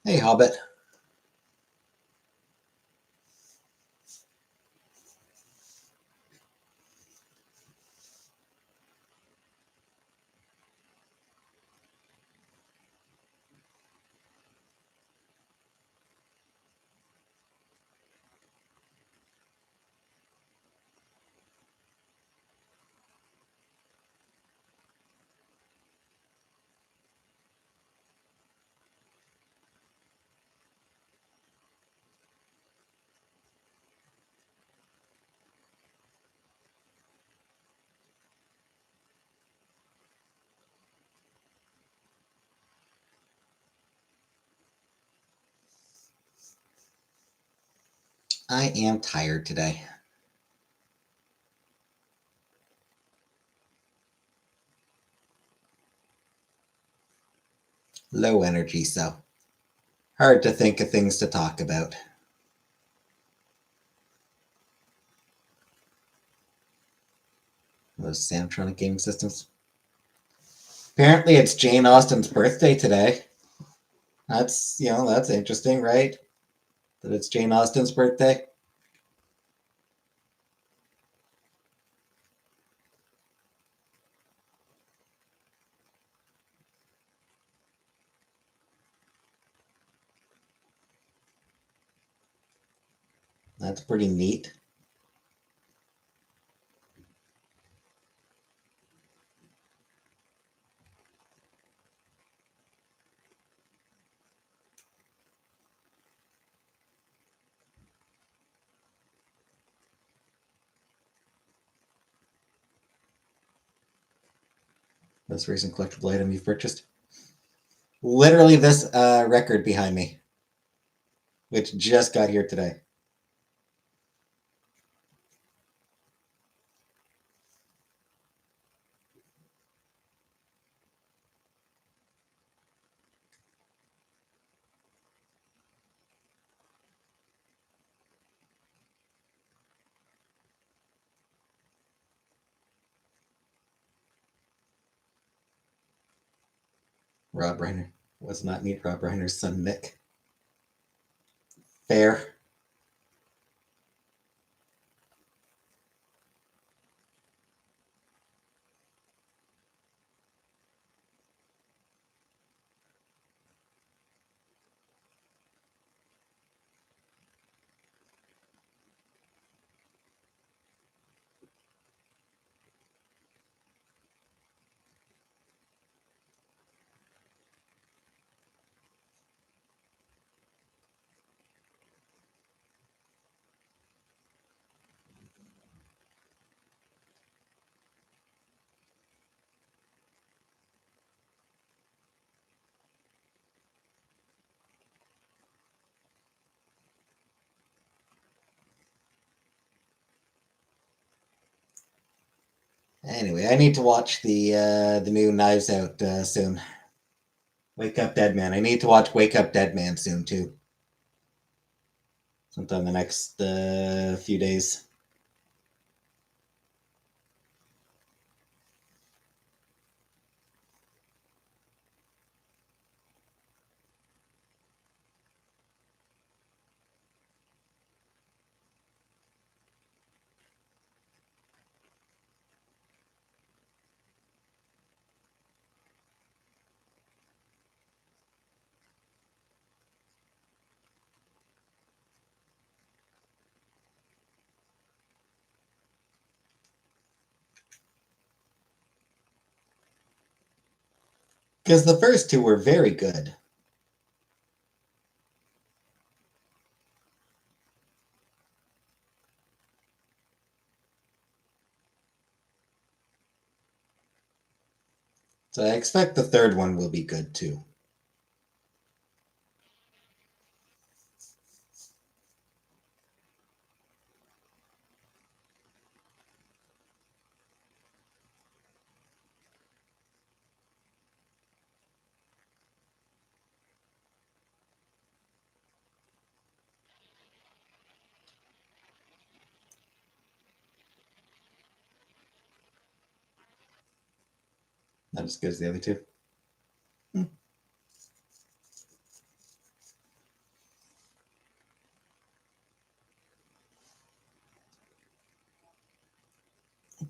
Hey, Hobbit. I am tired today. Low energy, so hard to think of things to talk about. Those Samtronic gaming systems. Apparently, it's Jane Austen's birthday today. That's interesting, right? That it's Jane Austen's birthday. That's pretty neat. Most recent collectible item you've purchased? Literally this record behind me, which just got here today. Rob Reiner. Was not meet Rob Reiner's son, Nick. Fair. Anyway, I need to watch the new Knives Out soon. Wake Up Dead Man. I need to watch Wake Up Dead Man soon too. Sometime the next few days. Because the first two were very good. So I expect the third one will be good too. Not as good as the other two.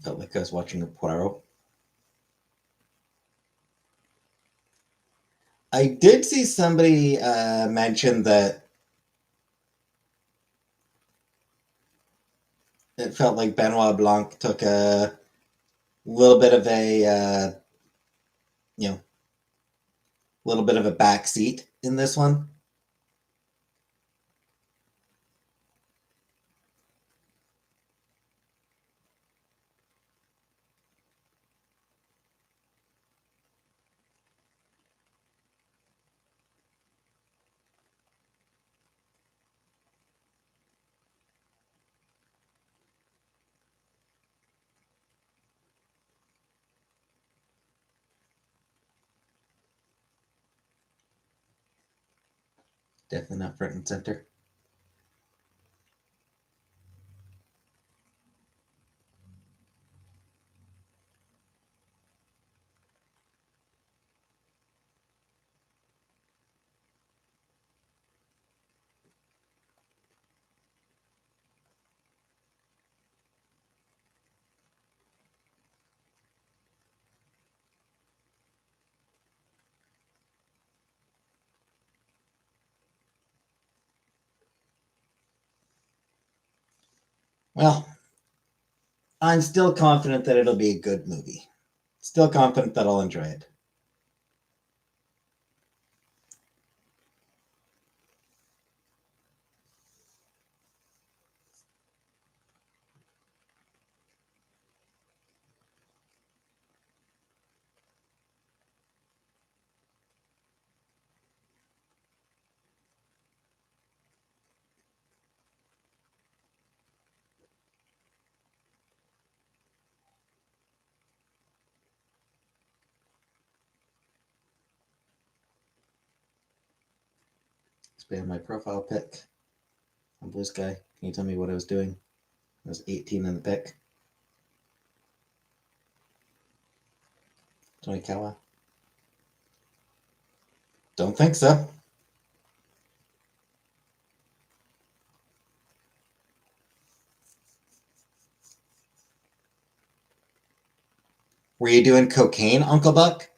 Felt like I was watching a Poirot. I did see somebody mention that it felt like Benoit Blanc took a little bit of a you know little bit of a back seat in this one. Definitely not front and center. Well, I'm still confident that it'll be a good movie. Still confident that I'll enjoy it. Expand my profile pic on Blue Sky. Can you tell me what I was doing? I was 18 in the pic. Tony Kawa? Don't think so. Were you doing cocaine, Uncle Buck?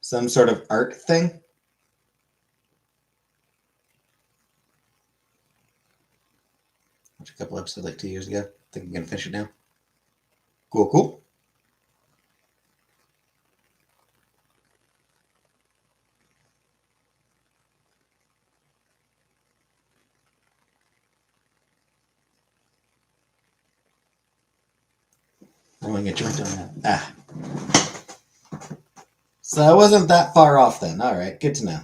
Some sort of art thing? Watched a couple episodes like 2 years ago. I think I'm gonna finish it now. Cool, cool. I'm gonna get joint on that. Ah. So I wasn't that far off then. All right, good to know.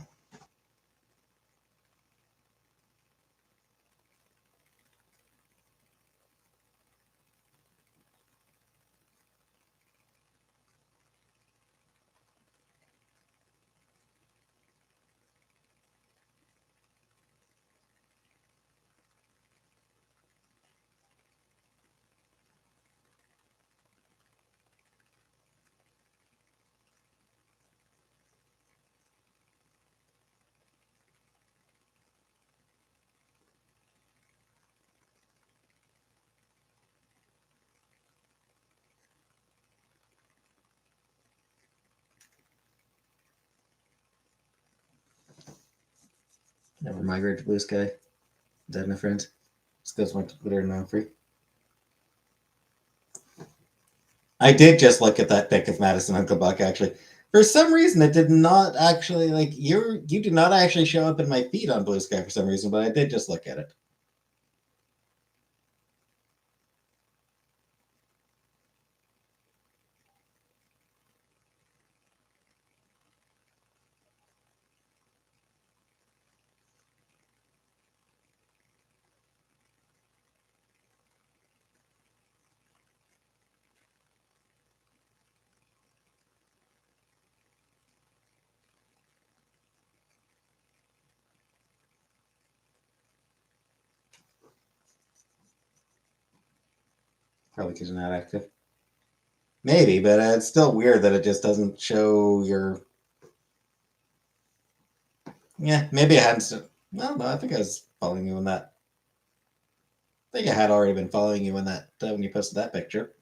Never migrate to Blue Sky. Is that my friend? Just goes went to Twitter and now free. I did just look at that pic of Madison Uncle Buck actually. For some reason, it did not actually like you did not actually show up in my feed on Blue Sky for some reason, but I did just look at it. Probably because you're not active. Maybe, but it's still weird that it just doesn't show your. Yeah, maybe I hadn't. No, I think I was following you in that. I think I had already been following you in that when you posted that picture.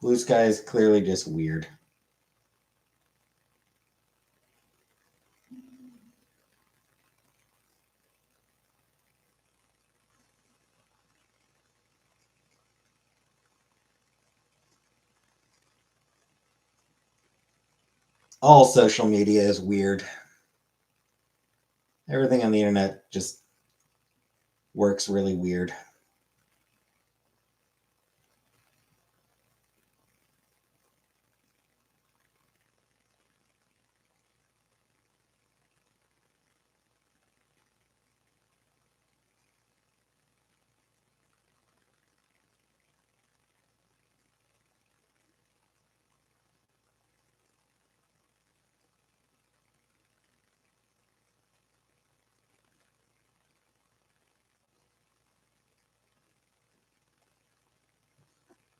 Blue Sky is clearly just weird. All social media is weird. Everything on the internet just works really weird.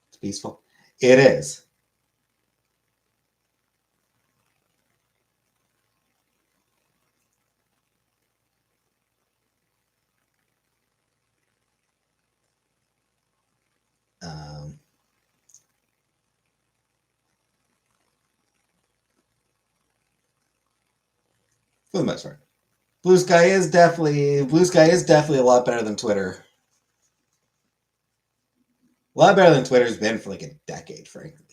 It's peaceful. It is. Um, for the most part. Blue Sky is definitely a lot better than Twitter. A lot better than Twitter's been for like a decade, frankly.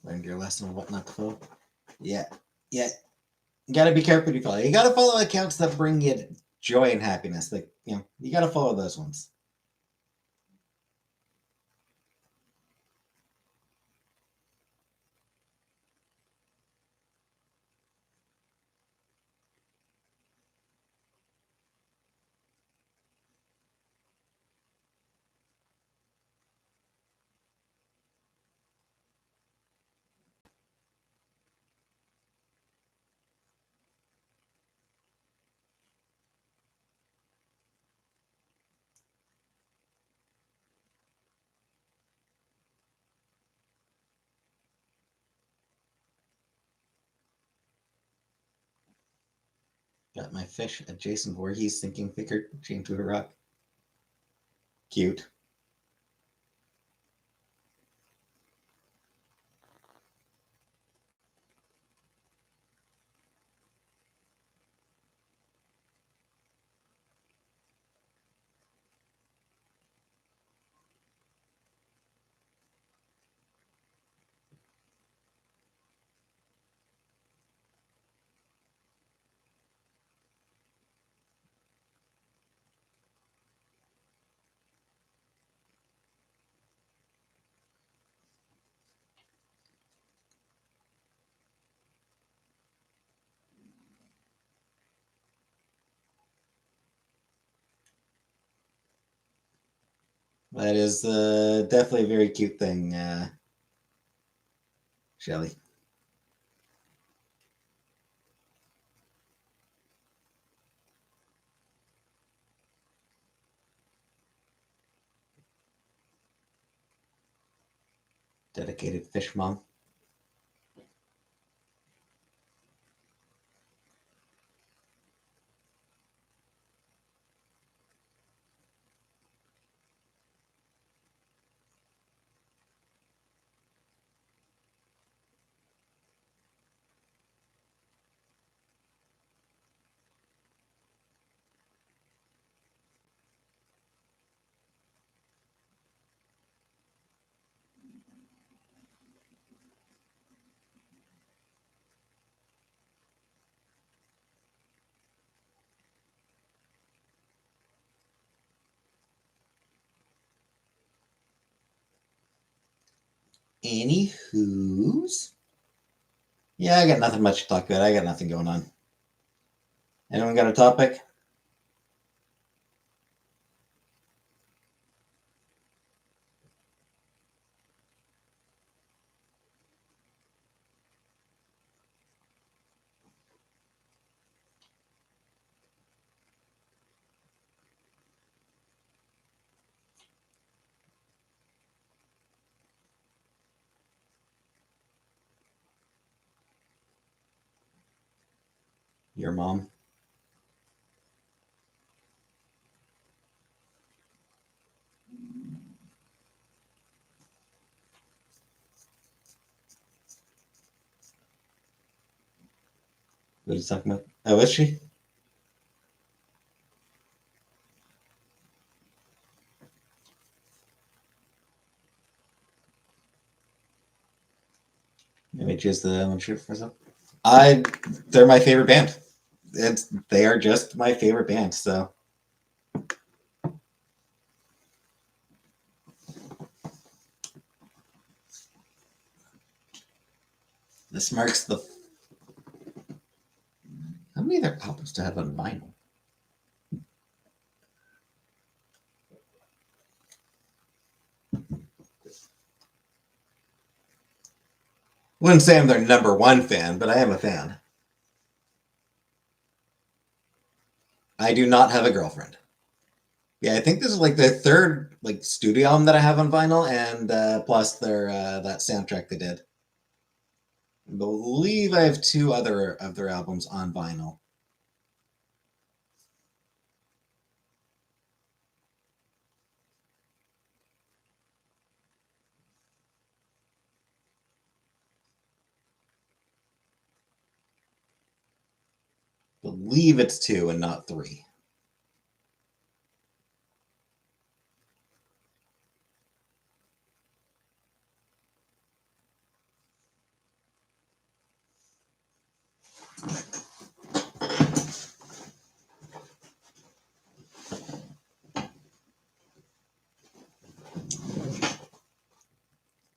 Learned your lesson on what not to follow. Yeah, yeah. You got to be careful what you follow. You got to follow accounts that bring you joy and happiness. Like you got to follow those ones. Got my fish at Jason Voorhees thinking figure chained to a rock. Cute. That is definitely a very cute thing, Shelly. Dedicated fish mom. Anywho's. Yeah, I got nothing much to talk about. I got nothing going on. Anyone got a topic? Your mom? What are you talking about? Oh, is she? Let me choose the one shoot for myself. They're my favorite band. They are just my favorite band. So this marks the. How many of their albums do I have on vinyl? Wouldn't say I'm their number one fan, but I am a fan. I do not have a girlfriend. Yeah, I think this is like their third like studio album that I have on vinyl, and plus their that soundtrack they did. I believe I have two other of their albums on vinyl. I believe it's two and not three.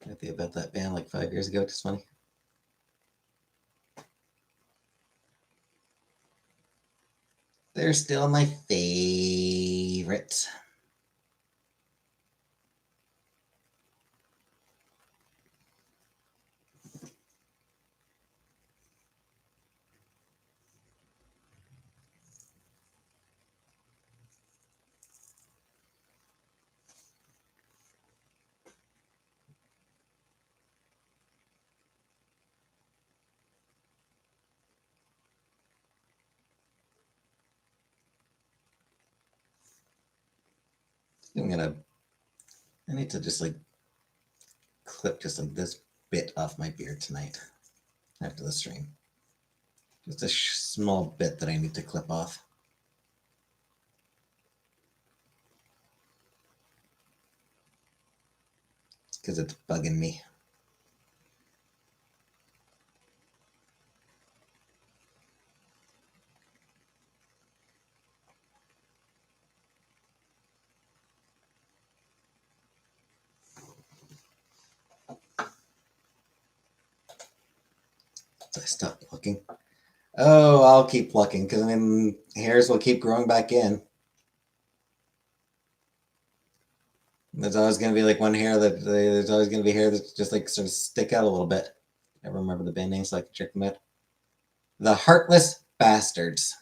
I think about that band like 5 years ago. It's funny. They're still my favorite. I'm gonna. I need to just like clip just like this bit off my beard tonight after the stream. Just a small bit that I need to clip off. Because it's bugging me. So I stop plucking. Oh, I'll keep plucking because I mean hairs will keep growing back in. There's always going to be like one hair that there's always going to be hair that just like sort of stick out a little bit. I remember the band name so I can check them out. The Heartless Bastards.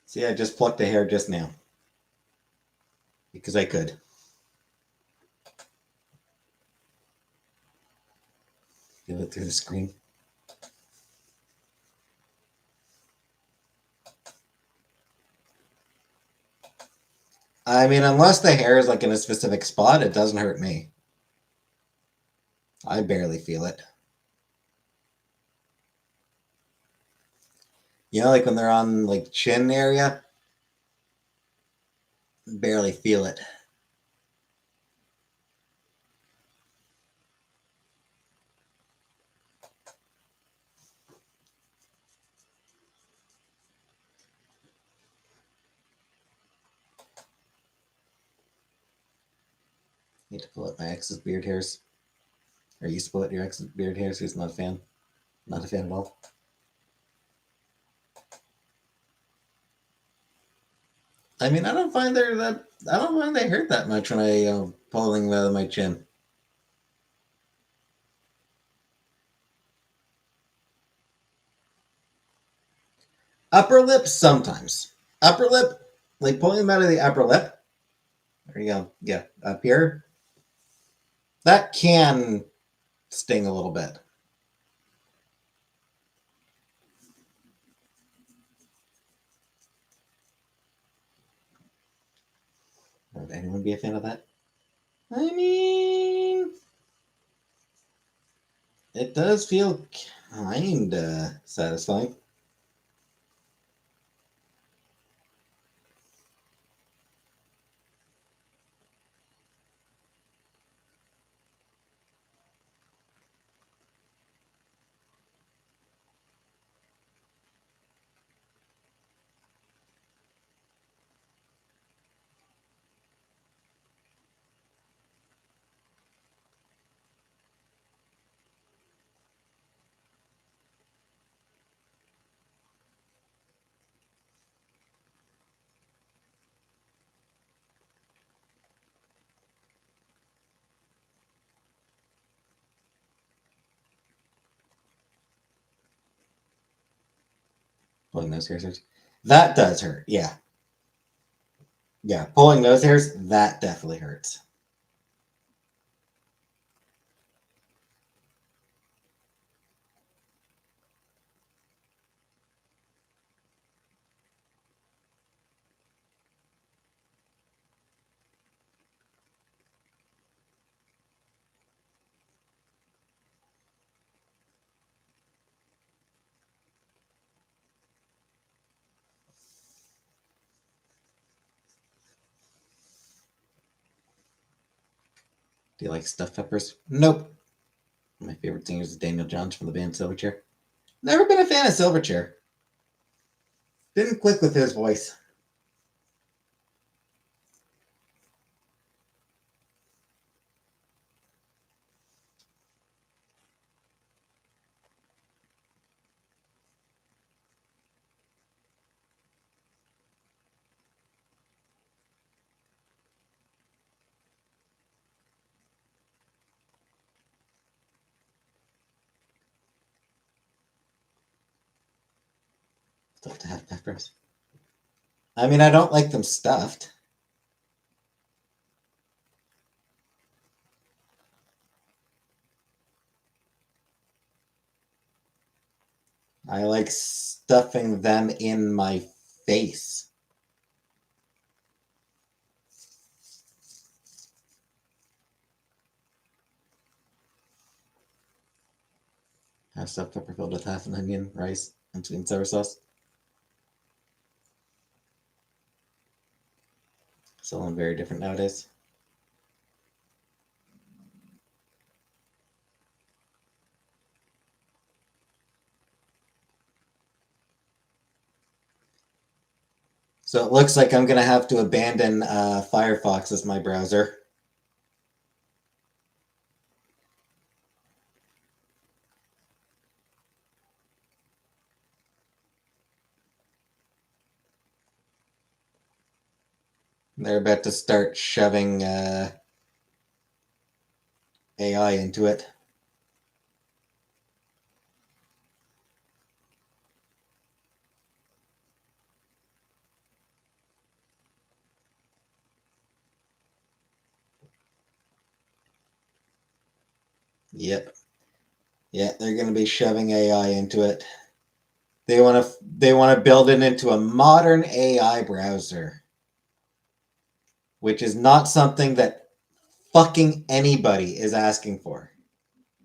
See, I just plucked a hair just now because I could. Feel it through the screen. I mean, unless the hair is like in a specific spot, it doesn't hurt me. I barely feel it. You know, like when they're on like chin area, barely feel it. Need to pull up my ex's beard hairs. Or you pull up your ex's beard hairs, who's not a fan. Not a fan at all. I mean, I don't find they hurt that much when I pulling them out of my chin. Upper lip sometimes. Upper lip, like pulling them out of the upper lip. There you go. Yeah, up here. That can sting a little bit. Would anyone be a fan of that? I mean, it does feel kinda satisfying. Pulling those hairs hurts. That does hurt. Yeah. Yeah. Pulling those hairs, that definitely hurts. Do you like stuffed peppers? Nope. My favorite singer is Daniel Johns from the band Silverchair. Never been a fan of Silverchair. Didn't click with his voice. Still have to have peppers. I mean, I don't like them stuffed. I like stuffing them in my face. Have stuffed pepper filled with half an onion, rice, and sweet and sour sauce. Someone very different nowadays. So it looks like I'm going to have to abandon Firefox as my browser. They're about to start shoving AI into it. Yep. Yeah, they're going to be shoving AI into it. They want to build it into a modern AI browser, which is not something that fucking anybody is asking for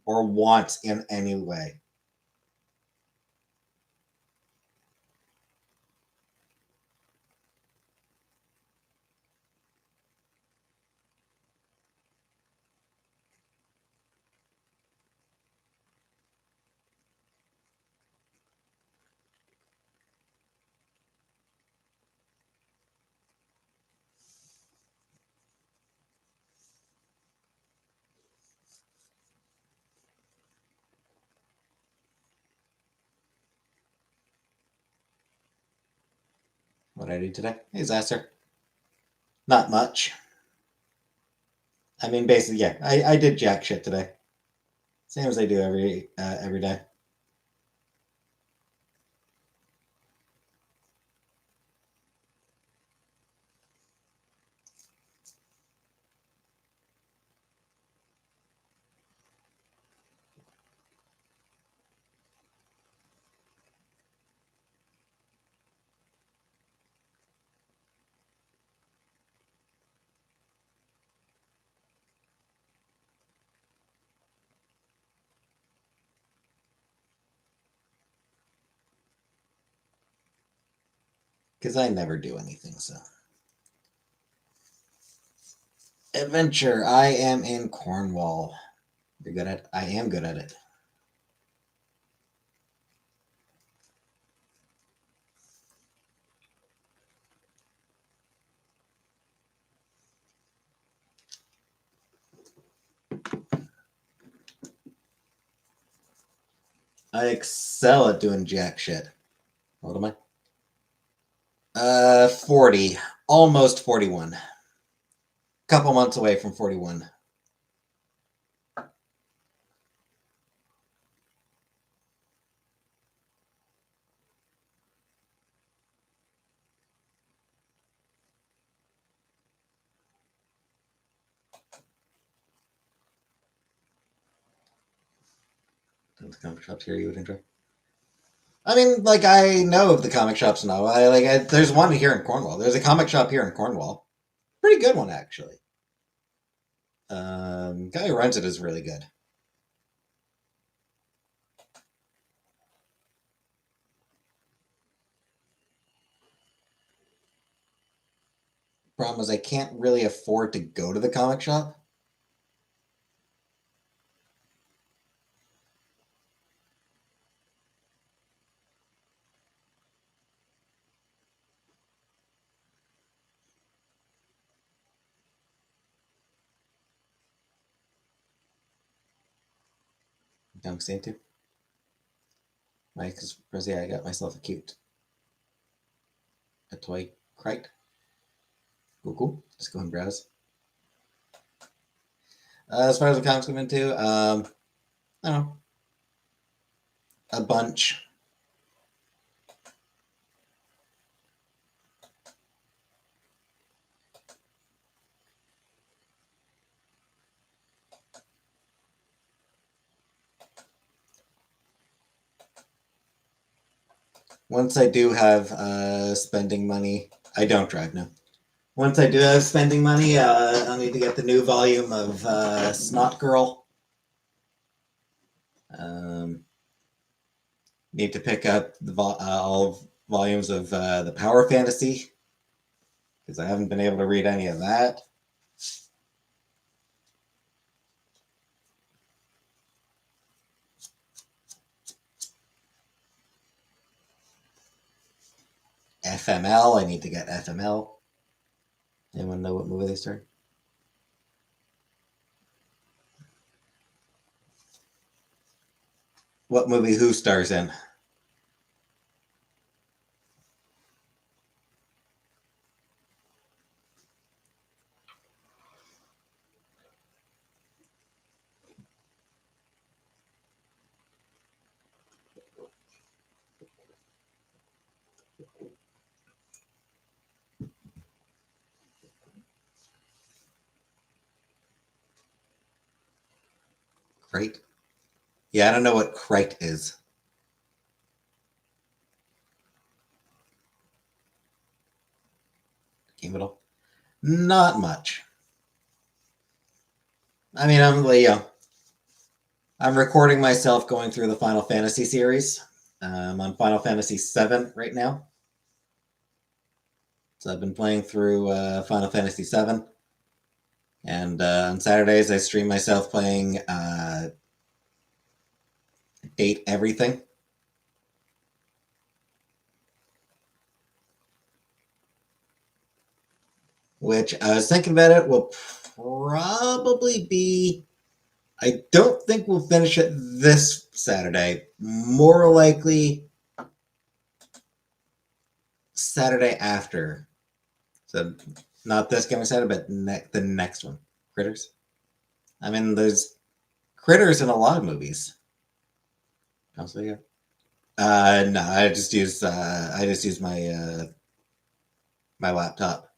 or wants in any way. What did I do today? Hey, Zasser. Not much. I mean, basically, yeah, I did jack shit today. Same as I do every day. Because I never do anything, so. Adventure. I am in Cornwall. You're good at I am good at it. I excel at doing jack shit. What am I? 40. Almost 41. Couple months away from 41. The comic shops here you would enjoy. I mean, like I know of the comic shops now. There's one here in Cornwall. There's a comic shop here in Cornwall. Pretty good one actually. Guy who runs it is really good. Problem is I can't really afford to go to the comic shop. Don't say to. Right, because yeah, I got myself a toy crate. Cool. Just go and browse. As far as the comics I'm into, I don't know, a bunch. Once I do have spending money, I don't drive now. Once I do have spending money, I'll need to get the new volume of Snot Girl. Need to pick up all volumes of the Power Fantasy because I haven't been able to read any of that. FML, I need to get FML. Anyone know what movie they started? What movie who stars in? Crate? Yeah, I don't know what crate is. Game at all? Not much. I mean, I'm recording myself going through the Final Fantasy series. I'm on Final Fantasy VII right now. So I've been playing through Final Fantasy VII. And on Saturdays, I stream myself playing Date Everything. Which I was thinking about it will probably be. I don't think we'll finish it this Saturday. More likely, Saturday after. So not this coming Saturday, but the next one. Critters. I mean, there's critters in a lot of movies. Also, yeah. No, I just use my laptop.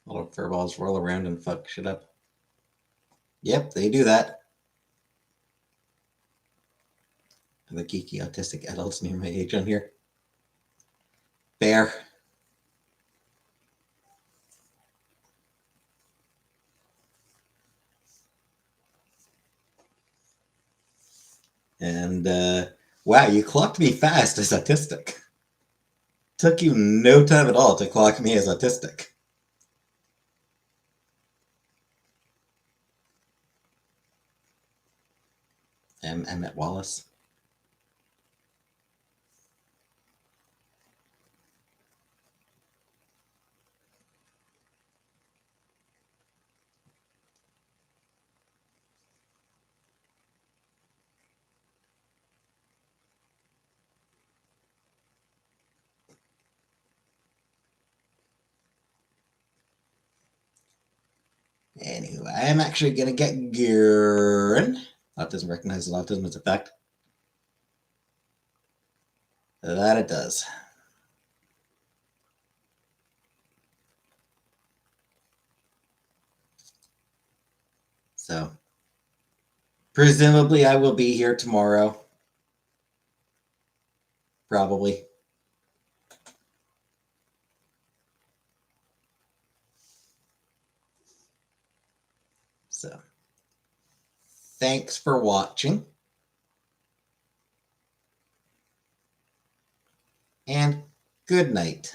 Little furballs roll around and fuck shit up. Yep, they do that. The geeky autistic adults near my age on here. Bear. And wow, you clocked me fast as autistic. Took you no time at all to clock me as autistic. Emmett Wallace. Anyway, I'm actually gonna get Gurren. Autism recognizes autism as a fact. That it does. So, presumably, I will be here tomorrow. Probably. So, thanks for watching. And good night.